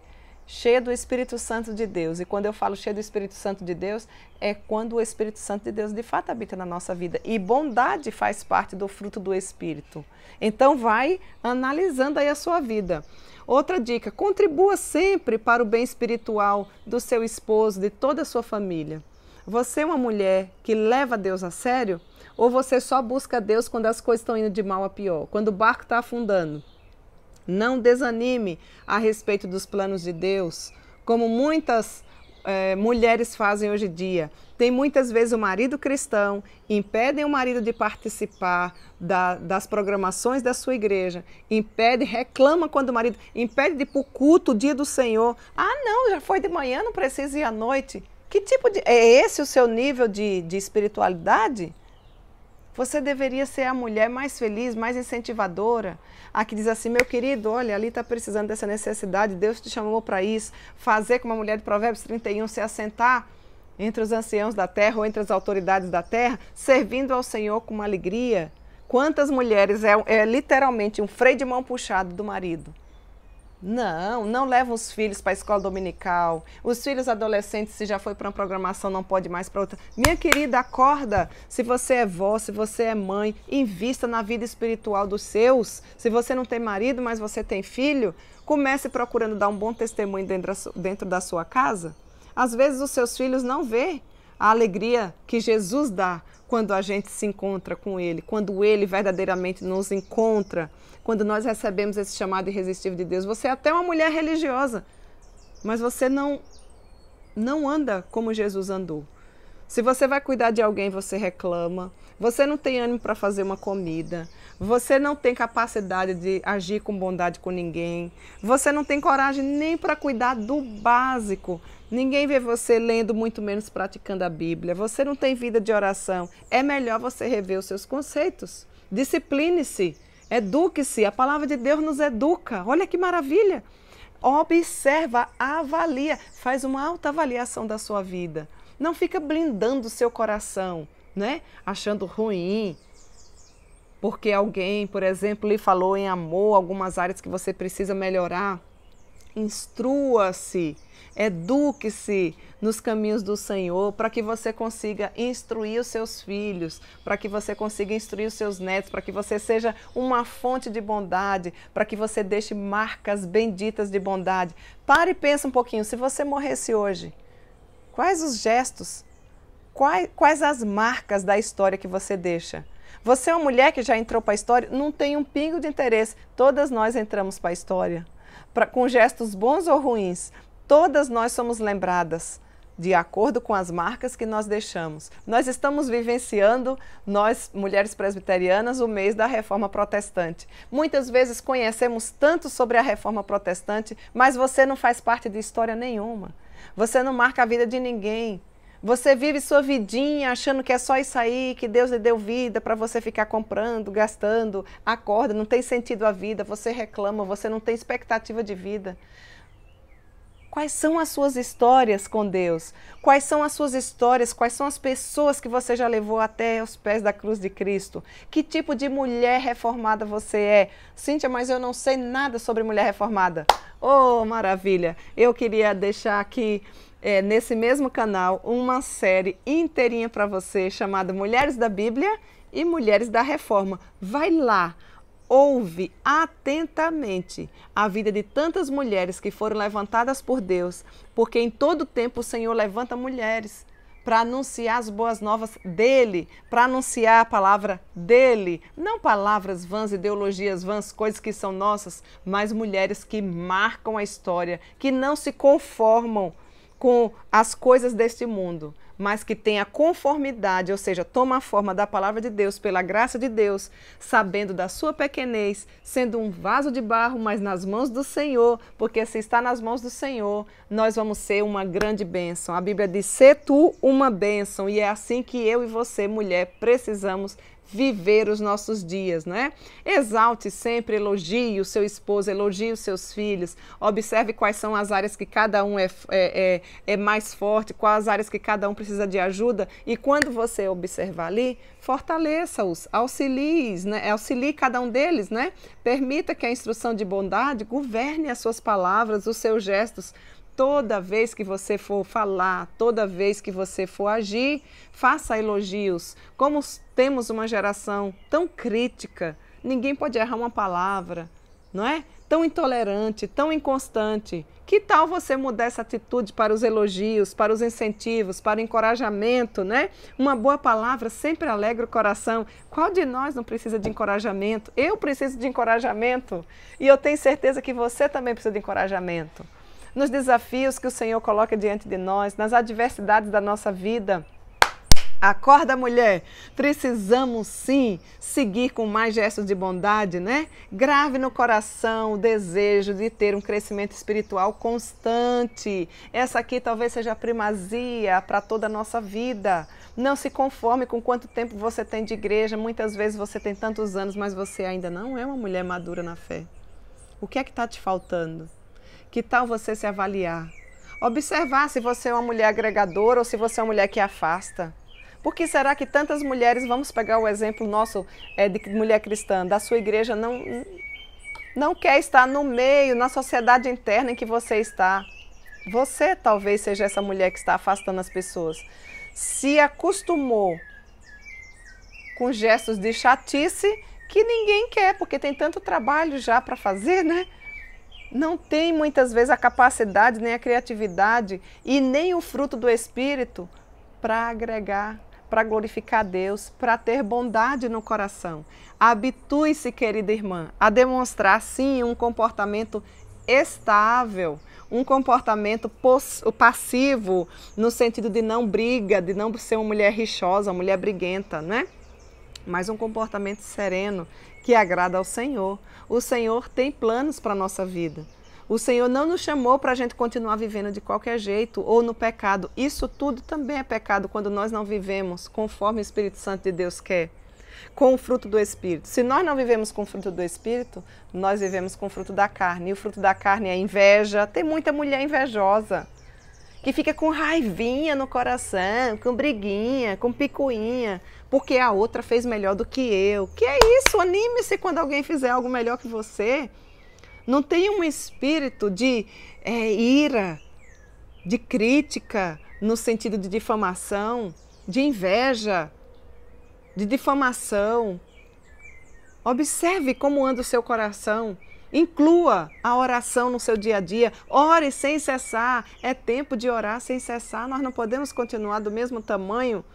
cheia do Espírito Santo de Deus. E quando eu falo cheia do Espírito Santo de Deus, é quando o Espírito Santo de Deus de fato habita na nossa vida. E bondade faz parte do fruto do Espírito. Então vai analisando aí a sua vida. Outra dica, contribua sempre para o bem espiritual do seu esposo, de toda a sua família. Você é uma mulher que leva Deus a sério? Ou você só busca Deus quando as coisas estão indo de mal a pior? Quando o barco está afundando? Não desanime a respeito dos planos de Deus, como muitas mulheres fazem hoje em dia. Tem muitas vezes o marido cristão, impedem o marido de participar das programações da sua igreja, reclama quando o marido, impede de ir para o culto, o dia do Senhor. Não, já foi de manhã, não precisa ir à noite. Que tipo de... É esse o seu nível de espiritualidade? Você deveria ser a mulher mais feliz, mais incentivadora, a que diz assim, meu querido, olha, ali está precisando dessa necessidade, Deus te chamou para isso, fazer como a mulher de Provérbios 31, se assentar entre os anciãos da terra ou entre as autoridades da terra, servindo ao Senhor com uma alegria. Quantas mulheres é literalmente um freio de mão puxado do marido? Não levam os filhos para a escola dominical. Os filhos adolescentes, se já foi para uma programação, não pode mais para outra. Minha querida, acorda. Se você é vó, se você é mãe, invista na vida espiritual dos seus. Se você não tem marido, mas você tem filho, comece procurando dar um bom testemunho dentro da sua casa. Às vezes os seus filhos não vê a alegria que Jesus dá quando a gente se encontra com Ele, quando Ele verdadeiramente nos encontra, quando nós recebemos esse chamado irresistível de Deus. Você é até uma mulher religiosa, mas você não anda como Jesus andou. Se você vai cuidar de alguém, você reclama, você não tem ânimo para fazer uma comida, você não tem capacidade de agir com bondade com ninguém, você não tem coragem nem para cuidar do básico. Ninguém vê você lendo, muito menos praticando a Bíblia. Você não tem vida de oração. É melhor você rever os seus conceitos. Discipline-se, eduque-se. A palavra de Deus nos educa. Olha que maravilha. Observa, avalia, faz uma autoavaliação da sua vida. Não fica blindando o seu coração, né? Achando ruim. porque alguém, por exemplo, lhe falou em amor, algumas áreas que você precisa melhorar. Instrua-se, eduque-se nos caminhos do Senhor para que você consiga instruir os seus filhos, para que você consiga instruir os seus netos, para que você seja uma fonte de bondade, para que você deixe marcas benditas de bondade. Pare e pensa um pouquinho, se você morresse hoje, quais os gestos, quais as marcas da história que você deixa? Você é uma mulher que já entrou para a história, não tem um pingo de interesse, todas nós entramos para a história. Com gestos bons ou ruins, todas nós somos lembradas de acordo com as marcas que nós deixamos. Nós estamos vivenciando, nós, mulheres presbiterianas, o mês da Reforma Protestante. Muitas vezes conhecemos tanto sobre a Reforma Protestante, mas você não faz parte de história nenhuma. Você não marca a vida de ninguém. Você vive sua vidinha achando que é só isso aí, que Deus lhe deu vida para você ficar comprando, gastando, acorda, não tem sentido a vida, você reclama, você não tem expectativa de vida. Quais são as suas histórias com Deus? Quais são as suas histórias? Quais são as pessoas que você já levou até os pés da cruz de Cristo? Que tipo de mulher reformada você é? Cíntia, mas eu não sei nada sobre mulher reformada. Oh, maravilha! Eu queria deixar aqui nesse mesmo canal uma série inteirinha para você chamada Mulheres da Bíblia e Mulheres da Reforma. Vai lá, ouve atentamente a vida de tantas mulheres que foram levantadas por Deus, porque em todo tempo o Senhor levanta mulheres para anunciar as boas novas dele, para anunciar a palavra dele, não palavras vãs, ideologias vãs, coisas que são nossas, mas mulheres que marcam a história, que não se conformam com as coisas deste mundo, mas que tem a conformidade, ou seja, toma a forma da palavra de Deus, pela graça de Deus, sabendo da sua pequenez, sendo um vaso de barro, mas nas mãos do Senhor, porque se está nas mãos do Senhor, nós vamos ser uma grande bênção. A Bíblia diz, sê tu uma bênção, e é assim que eu e você, mulher, precisamos viver os nossos dias, né? Exalte sempre, elogie o seu esposo, elogie os seus filhos, observe quais são as áreas que cada um é mais forte, quais as áreas que cada um precisa de ajuda, e quando você observar ali, fortaleça-os, auxilie, né? Auxilie cada um deles, né? Permita que a instrução de bondade governe as suas palavras, os seus gestos. Toda vez que você for falar, toda vez que você for agir, faça elogios. Como temos uma geração tão crítica, ninguém pode errar uma palavra, não é? Tão intolerante, tão inconstante. Que tal você mudar essa atitude para os elogios, para os incentivos, para o encorajamento, né? Uma boa palavra sempre alegra o coração. Qual de nós não precisa de encorajamento? Eu preciso de encorajamento e eu tenho certeza que você também precisa de encorajamento. Nos desafios que o Senhor coloca diante de nós, nas adversidades da nossa vida. Acorda, mulher! Precisamos sim seguir com mais gestos de bondade, né? Grave no coração o desejo de ter um crescimento espiritual constante. Essa aqui talvez seja a primazia para toda a nossa vida. Não se conforme com quanto tempo você tem de igreja. Muitas vezes você tem tantos anos, mas você ainda não é uma mulher madura na fé. O que é que está te faltando? Que tal você se avaliar? Observar se você é uma mulher agregadora ou se você é uma mulher que afasta. Por que será que tantas mulheres, vamos pegar o exemplo nosso de mulher cristã, da sua igreja, não quer estar no meio, na sociedade interna em que você está? Você talvez seja essa mulher que está afastando as pessoas. Se acostumou com gestos de chatice que ninguém quer, porque tem tanto trabalho já para fazer, né? Não tem muitas vezes a capacidade, nem a criatividade e nem o fruto do Espírito para agregar, para glorificar a Deus, para ter bondade no coração. Habitue-se, querida irmã, a demonstrar sim um comportamento estável, um comportamento passivo, no sentido de não briga, de não ser uma mulher rixosa, uma mulher briguenta, né? Mas um comportamento sereno, que agrada ao Senhor. O Senhor tem planos para a nossa vida. O Senhor não nos chamou para a gente continuar vivendo de qualquer jeito ou no pecado. Isso tudo também é pecado quando nós não vivemos conforme o Espírito Santo de Deus quer, com o fruto do Espírito. Se nós não vivemos com o fruto do Espírito, nós vivemos com o fruto da carne. E o fruto da carne é inveja. Tem muita mulher invejosa que fica com raivinha no coração, com briguinha, com picuinha, porque a outra fez melhor do que eu. Que é isso? Anime-se quando alguém fizer algo melhor que você. Não tenha um espírito de ira, de crítica, no sentido de difamação, de inveja, de difamação. Observe como anda o seu coração. Inclua a oração no seu dia a dia. Ore sem cessar. É tempo de orar sem cessar. Nós não podemos continuar do mesmo tamanho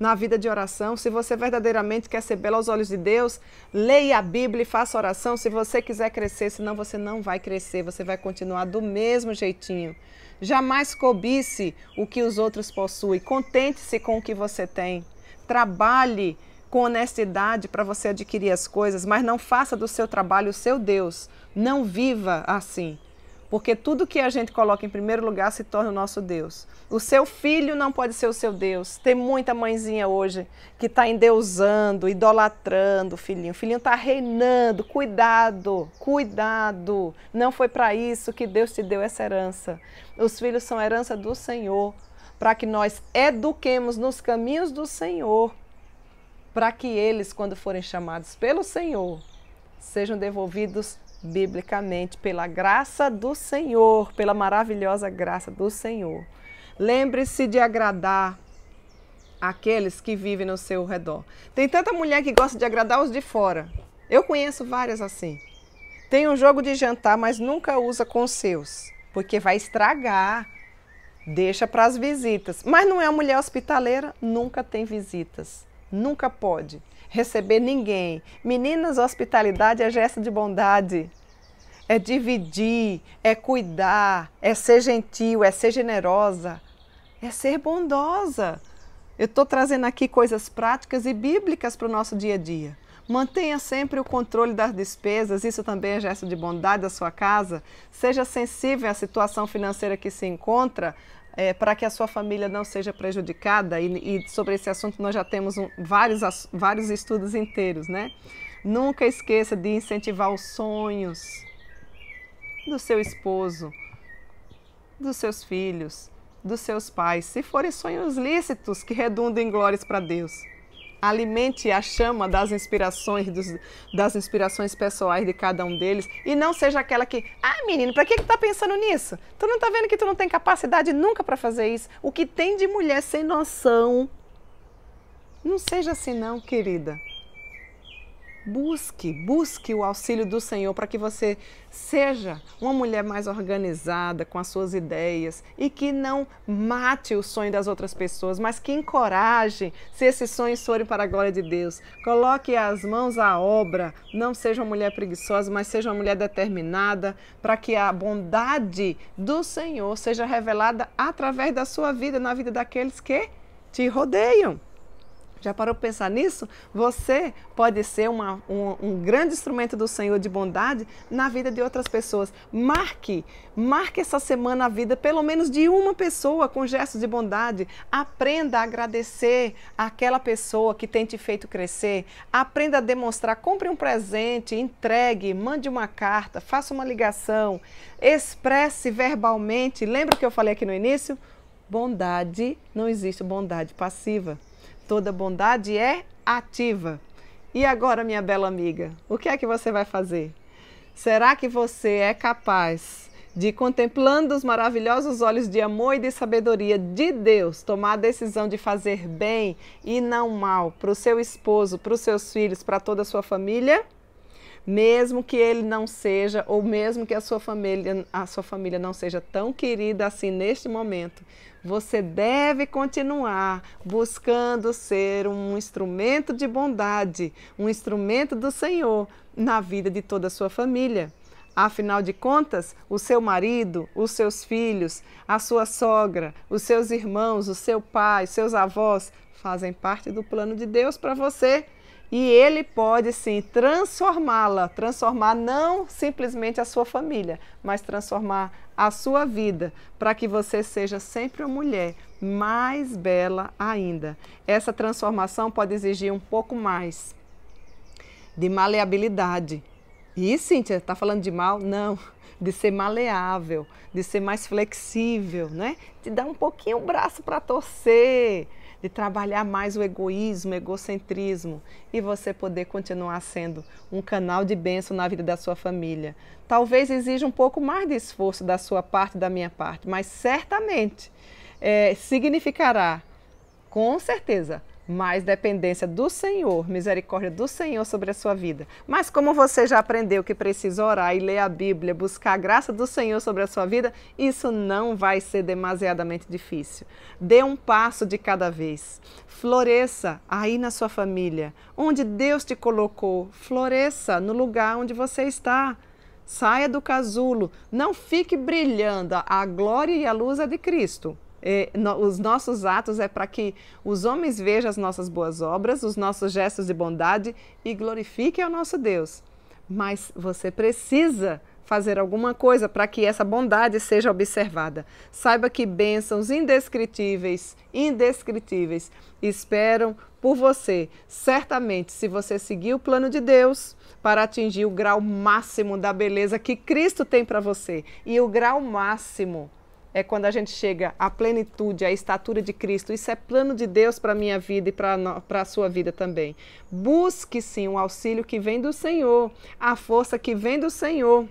na vida de oração. Se você verdadeiramente quer ser belo aos olhos de Deus, leia a Bíblia e faça oração. Se você quiser crescer, senão você não vai crescer. Você vai continuar do mesmo jeitinho. Jamais cobice o que os outros possuem. Contente-se com o que você tem. Trabalhe com honestidade para você adquirir as coisas, mas não faça do seu trabalho o seu Deus. Não viva assim, porque tudo que a gente coloca em primeiro lugar se torna o nosso Deus. O seu filho não pode ser o seu Deus. Tem muita mãezinha hoje que está endeusando, idolatrando o filhinho. O filhinho está reinando. Cuidado, cuidado. Não foi para isso que Deus te deu essa herança. Os filhos são herança do Senhor, para que nós eduquemos nos caminhos do Senhor, para que eles, quando forem chamados pelo Senhor, sejam devolvidos biblicamente pela graça do Senhor, pela maravilhosa graça do Senhor. Lembre-se de agradar aqueles que vivem no seu redor. Tem tanta mulher que gosta de agradar os de fora. Eu conheço várias assim. Tem um jogo de jantar, mas nunca usa com os seus, porque vai estragar. Deixa para as visitas. Mas não é uma mulher hospitaleira, nunca tem visitas. Nunca pode receber ninguém. Meninas, hospitalidade é gesto de bondade. É dividir, é cuidar, é ser gentil, é ser generosa, é ser bondosa. Eu estou trazendo aqui coisas práticas e bíblicas para o nosso dia a dia. Mantenha sempre o controle das despesas, isso também é gesto de bondade da sua casa. Seja sensível à situação financeira que se encontra, para que a sua família não seja prejudicada, e sobre esse assunto nós já temos vários estudos inteiros, né? Nunca esqueça de incentivar os sonhos do seu esposo, dos seus filhos, dos seus pais, se forem sonhos lícitos que redundem em glórias para Deus. Alimente a chama das inspirações pessoais de cada um deles e não seja aquela que, menino, para que tá pensando nisso? Tu não tá vendo que tu não tem capacidade nunca para fazer isso? O que tem de mulher sem noção? Não seja assim não, querida. Busque o auxílio do Senhor para que você seja uma mulher mais organizada com as suas ideias e que não mate o sonho das outras pessoas, mas que encoraje se esses sonhos forem para a glória de Deus. Coloque as mãos à obra, não seja uma mulher preguiçosa, mas seja uma mulher determinada para que a bondade do Senhor seja revelada através da sua vida, na vida daqueles que te rodeiam. Já parou para pensar nisso? Você pode ser um grande instrumento do Senhor de bondade na vida de outras pessoas. Marque essa semana a vida pelo menos de uma pessoa com gestos de bondade. Aprenda a agradecer àquela pessoa que tem te feito crescer. Aprenda a demonstrar, compre um presente, entregue, mande uma carta, faça uma ligação, expresse verbalmente. Lembra o que eu falei aqui no início? Bondade, não existe bondade passiva. Toda bondade é ativa. E agora, minha bela amiga, o que é que você vai fazer? Será que você é capaz de, contemplando os maravilhosos olhos de amor e de sabedoria de Deus, tomar a decisão de fazer bem e não mal para o seu esposo, para os seus filhos, para toda a sua família? Mesmo que ele não seja, ou mesmo que a sua família não seja tão querida assim neste momento, você deve continuar buscando ser um instrumento de bondade, um instrumento do Senhor na vida de toda a sua família. Afinal de contas, o seu marido, os seus filhos, a sua sogra, os seus irmãos, o seu pai, seus avós fazem parte do plano de Deus para você. E Ele pode sim transformar não simplesmente a sua família, mas transformar a sua vida, para que você seja sempre uma mulher mais bela ainda. Essa transformação pode exigir um pouco mais de maleabilidade. E Cíntia, está falando de mal? Não, de ser maleável, de ser mais flexível, né? De dar um pouquinho o braço para torcer, de trabalhar mais o egoísmo, o egocentrismo, e você poder continuar sendo um canal de bênção na vida da sua família. Talvez exija um pouco mais de esforço da sua parte, da minha parte, mas certamente significará, com certeza, mais dependência do Senhor, misericórdia do Senhor sobre a sua vida. Mas como você já aprendeu que precisa orar e ler a Bíblia, buscar a graça do Senhor sobre a sua vida, isso não vai ser demasiadamente difícil. Dê um passo de cada vez. Floresça aí na sua família, onde Deus te colocou. Floresça no lugar onde você está. Saia do casulo, não fique brilhando. A glória e a luz é de Cristo. Os nossos atos é para que os homens vejam as nossas boas obras, os nossos gestos de bondade e glorifiquem ao nosso Deus. Mas você precisa fazer alguma coisa para que essa bondade seja observada. Saiba que bênçãos indescritíveis esperam por você. Certamente, se você seguir o plano de Deus para atingir o grau máximo da beleza que Cristo tem para você. E o grau máximo é quando a gente chega à plenitude, à estatura de Cristo. Isso é plano de Deus para a minha vida e para a sua vida também. Busque sim um auxílio que vem do Senhor, a força que vem do Senhor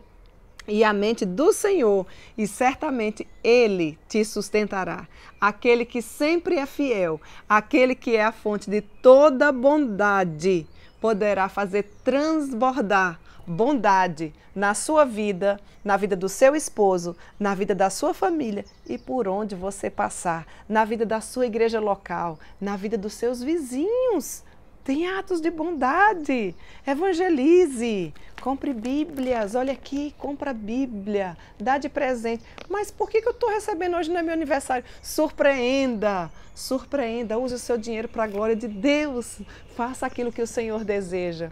e a mente do Senhor, e certamente Ele te sustentará. Aquele que sempre é fiel, aquele que é a fonte de toda bondade, poderá fazer transbordar bondade na sua vida, na vida do seu esposo, na vida da sua família e por onde você passar, na vida da sua igreja local, na vida dos seus vizinhos. Tenha atos de bondade, evangelize, compre Bíblias, olha aqui, compra Bíblia, dá de presente. Mas por que eu estou recebendo hoje no meu aniversário? Surpreenda, surpreenda, use o seu dinheiro para a glória de Deus, faça aquilo que o Senhor deseja.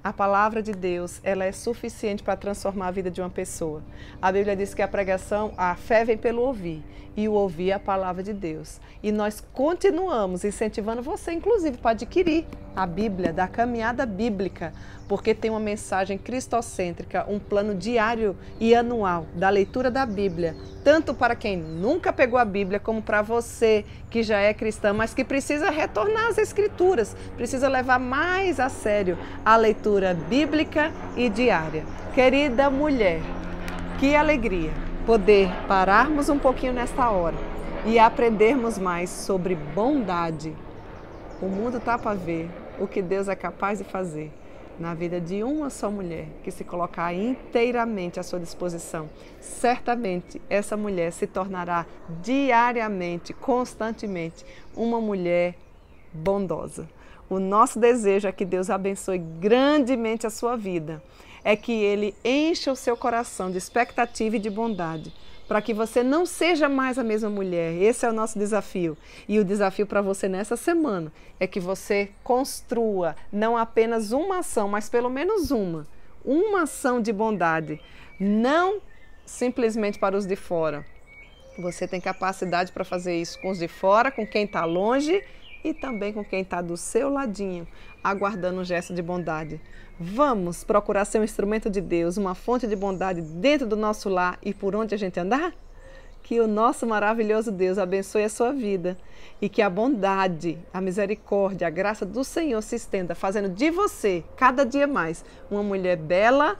A palavra de Deus, ela é suficiente para transformar a vida de uma pessoa. A Bíblia diz que a fé vem pelo ouvir, e o ouvir é a palavra de Deus. E nós continuamos incentivando você, inclusive, para adquirir a Bíblia, da caminhada bíblica, porque tem uma mensagem cristocêntrica, um plano diário e anual da leitura da Bíblia, tanto para quem nunca pegou a Bíblia, como para você que já é cristã, mas que precisa retornar às Escrituras, precisa levar mais a sério a leitura bíblica e diária. Querida mulher, que alegria poder pararmos um pouquinho nesta hora e aprendermos mais sobre bondade. O mundo está para ver o que Deus é capaz de fazer na vida de uma só mulher que se colocar inteiramente à sua disposição. Certamente essa mulher se tornará diariamente, constantemente, uma mulher bondosa. O nosso desejo é que Deus abençoe grandemente a sua vida, é que Ele encha o seu coração de expectativa e de bondade, para que você não seja mais a mesma mulher. Esse é o nosso desafio. E o desafio para você nessa semana é que você construa não apenas uma ação, mas pelo menos uma ação de bondade, não simplesmente para os de fora. Você tem capacidade para fazer isso com os de fora, com quem está longe e também com quem está do seu ladinho, aguardando um gesto de bondade. Vamos procurar ser um instrumento de Deus, uma fonte de bondade dentro do nosso lar e por onde a gente andar? Que o nosso maravilhoso Deus abençoe a sua vida e que a bondade, a misericórdia, a graça do Senhor se estenda, fazendo de você, cada dia mais, uma mulher bela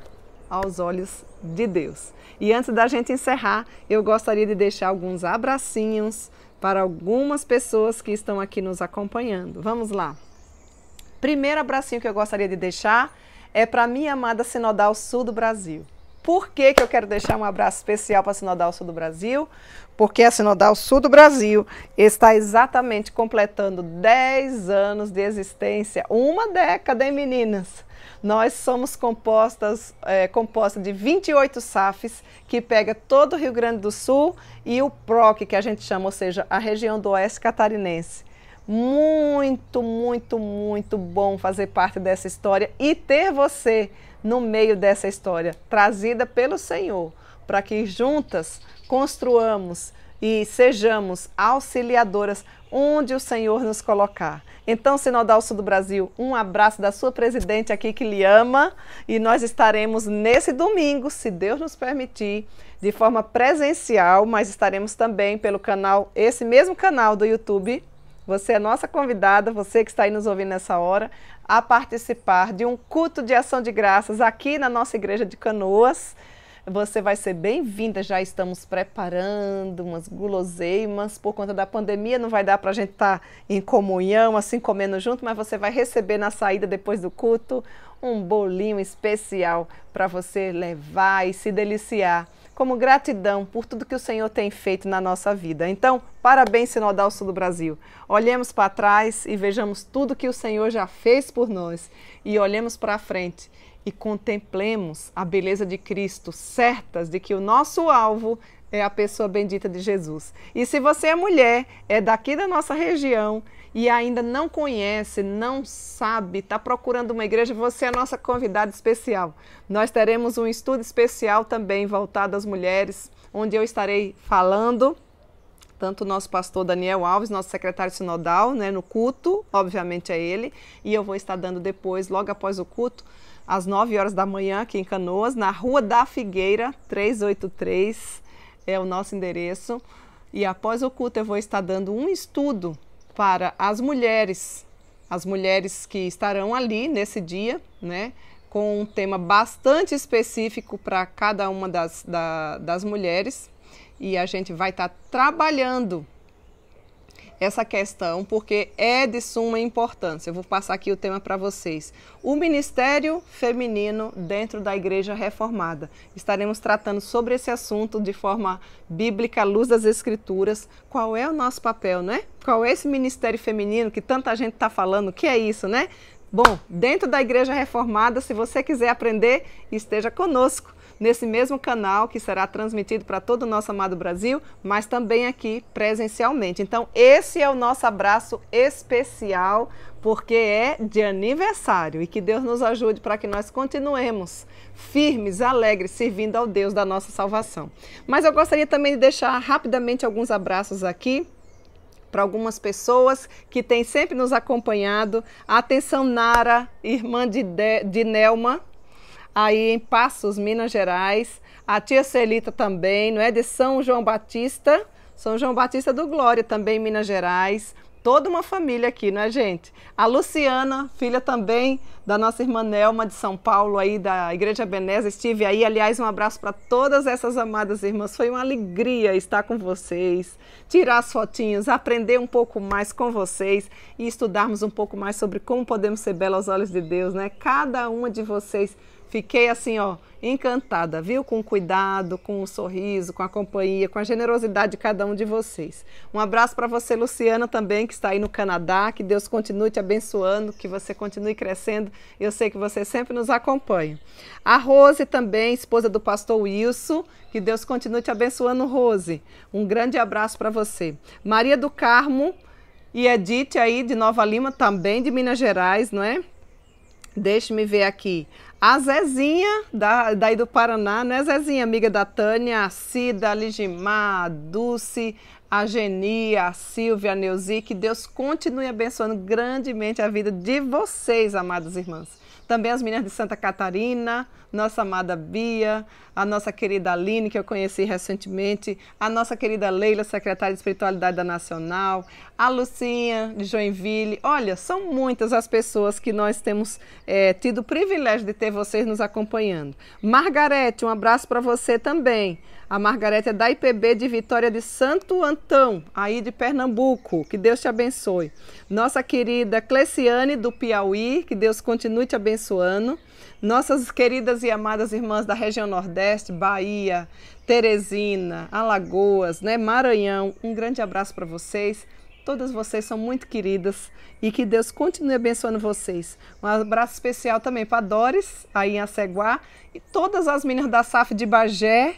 aos olhos de Deus. E antes da gente encerrar, eu gostaria de deixar alguns abracinhos para algumas pessoas que estão aqui nos acompanhando. Vamos lá. Primeiro abracinho que eu gostaria de deixar é para a minha amada Sinodal Sul do Brasil. Por que eu quero deixar um abraço especial para a Sinodal Sul do Brasil? Porque a Sinodal Sul do Brasil está exatamente completando 10 anos de existência, uma década, hein, meninas? Nós somos composta de 28 SAFs, que pega todo o Rio Grande do Sul e o PROC, que a gente chama, ou seja, a região do Oeste Catarinense. Muito, muito, muito bom fazer parte dessa história e ter você no meio dessa história, trazida pelo Senhor, para que juntas construamos e sejamos auxiliadoras onde o Senhor nos colocar. Então, Sinodal Sul do Brasil, um abraço da sua presidente aqui que lhe ama, e nós estaremos nesse domingo, se Deus nos permitir, de forma presencial, mas estaremos também pelo canal, esse mesmo canal do YouTube. Você é nossa convidada, você que está aí nos ouvindo nessa hora, a participar de um culto de ação de graças aqui na nossa igreja de Canoas. Você vai ser bem-vinda, já estamos preparando umas guloseimas, por conta da pandemia não vai dar para a gente estar em comunhão, assim comendo junto, mas você vai receber na saída depois do culto um bolinho especial para você levar e se deliciar, como gratidão por tudo que o Senhor tem feito na nossa vida. Então, parabéns, Sinodal Sul do Brasil. Olhemos para trás e vejamos tudo que o Senhor já fez por nós e olhemos para frente e contemplemos a beleza de Cristo, certas de que o nosso alvo é a pessoa bendita de Jesus. E se você é mulher, é daqui da nossa região e ainda não conhece, não sabe, está procurando uma igreja, você é a nossa convidada especial. Nós teremos um estudo especial também voltado às mulheres, onde eu estarei falando, tanto o nosso pastor Daniel Alves, nosso secretário sinodal, né, no culto, obviamente é ele, e eu vou estar dando depois, logo após o culto, às 9 horas da manhã, aqui em Canoas, na Rua da Figueira, 383, é o nosso endereço. E após o culto eu vou estar dando um estudo para as mulheres que estarão ali nesse dia, né, com um tema bastante específico para cada uma das mulheres. E a gente vai estar trabalhando essa questão, porque é de suma importância. Eu vou passar aqui o tema para vocês. O Ministério Feminino dentro da Igreja Reformada. Estaremos tratando sobre esse assunto de forma bíblica, à luz das Escrituras. Qual é o nosso papel, né? Qual é esse Ministério Feminino que tanta gente está falando? O que é isso, né? Bom, dentro da Igreja Reformada, se você quiser aprender, esteja conosco nesse mesmo canal que será transmitido para todo o nosso amado Brasil, mas também aqui presencialmente. Então, esse é o nosso abraço especial, porque é de aniversário, e que Deus nos ajude para que nós continuemos firmes, alegres, servindo ao Deus da nossa salvação. Mas eu gostaria também de deixar rapidamente alguns abraços aqui para algumas pessoas que têm sempre nos acompanhado. Atenção, Nara, irmã de Nelma, aí em Passos, Minas Gerais. A tia Celita também, não é? De São João Batista do Glória, também em Minas Gerais. Toda uma família aqui, não é, gente? A Luciana, filha também da nossa irmã Nelma de São Paulo, aí da Igreja Ebenezer, estive aí. Aliás, um abraço para todas essas amadas irmãs. Foi uma alegria estar com vocês, tirar as fotinhos, aprender um pouco mais com vocês e estudarmos um pouco mais sobre como podemos ser belos aos olhos de Deus, né? Cada uma de vocês. Fiquei assim, ó, encantada, viu? Com o cuidado, com o sorriso, com a companhia, com a generosidade de cada um de vocês. Um abraço para você, Luciana, também, que está aí no Canadá. Que Deus continue te abençoando, que você continue crescendo. Eu sei que você sempre nos acompanha. A Rose também, esposa do pastor Wilson. Que Deus continue te abençoando, Rose. Um grande abraço para você. Maria do Carmo e Edith aí de Nova Lima, também de Minas Gerais, não é? Deixe-me ver aqui. A Zezinha, daí do Paraná, né, Zezinha? Amiga da Tânia, a Cida, a Ligimar, a Dulce, a Geni, a Silvia, a Neuzi. Que Deus continue abençoando grandemente a vida de vocês, amadas irmãs. Também as meninas de Santa Catarina, nossa amada Bia, a nossa querida Aline, que eu conheci recentemente, a nossa querida Leila, secretária de Espiritualidade da Nacional, a Lucinha de Joinville. Olha, são muitas as pessoas que nós temos tido o privilégio de ter vocês nos acompanhando. Margarete, um abraço para você também. A Margarete é da IPB de Vitória de Santo Antão, aí de Pernambuco. Que Deus te abençoe. Nossa querida Cleciane, do Piauí, que Deus continue te abençoando. Nossas queridas e amadas irmãs da região Nordeste, Bahia, Teresina, Alagoas, né, Maranhão. Um grande abraço para vocês. Todas vocês são muito queridas e que Deus continue abençoando vocês. Um abraço especial também para Doris, aí em Aceguá, e todas as meninas da SAF de Bagé,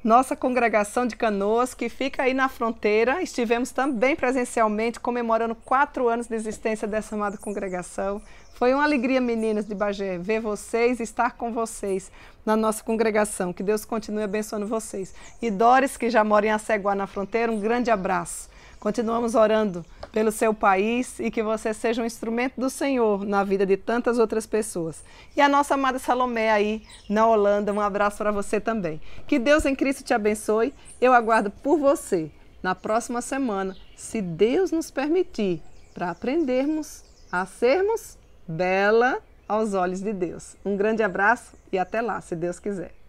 Nossa congregação de Canoas, que fica aí na fronteira, estivemos também presencialmente comemorando 4 anos de existência dessa amada congregação. Foi uma alegria, meninas de Bagé, ver vocês e estar com vocês na nossa congregação. Que Deus continue abençoando vocês. E Doris, que já mora em Aceguá, na fronteira, um grande abraço. Continuamos orando pelo seu país e que você seja um instrumento do Senhor na vida de tantas outras pessoas. E a nossa amada Salomé aí na Holanda, um abraço para você também. Que Deus em Cristo te abençoe. Eu aguardo por você na próxima semana, se Deus nos permitir, para aprendermos a sermos bela aos olhos de Deus. Um grande abraço e até lá, se Deus quiser.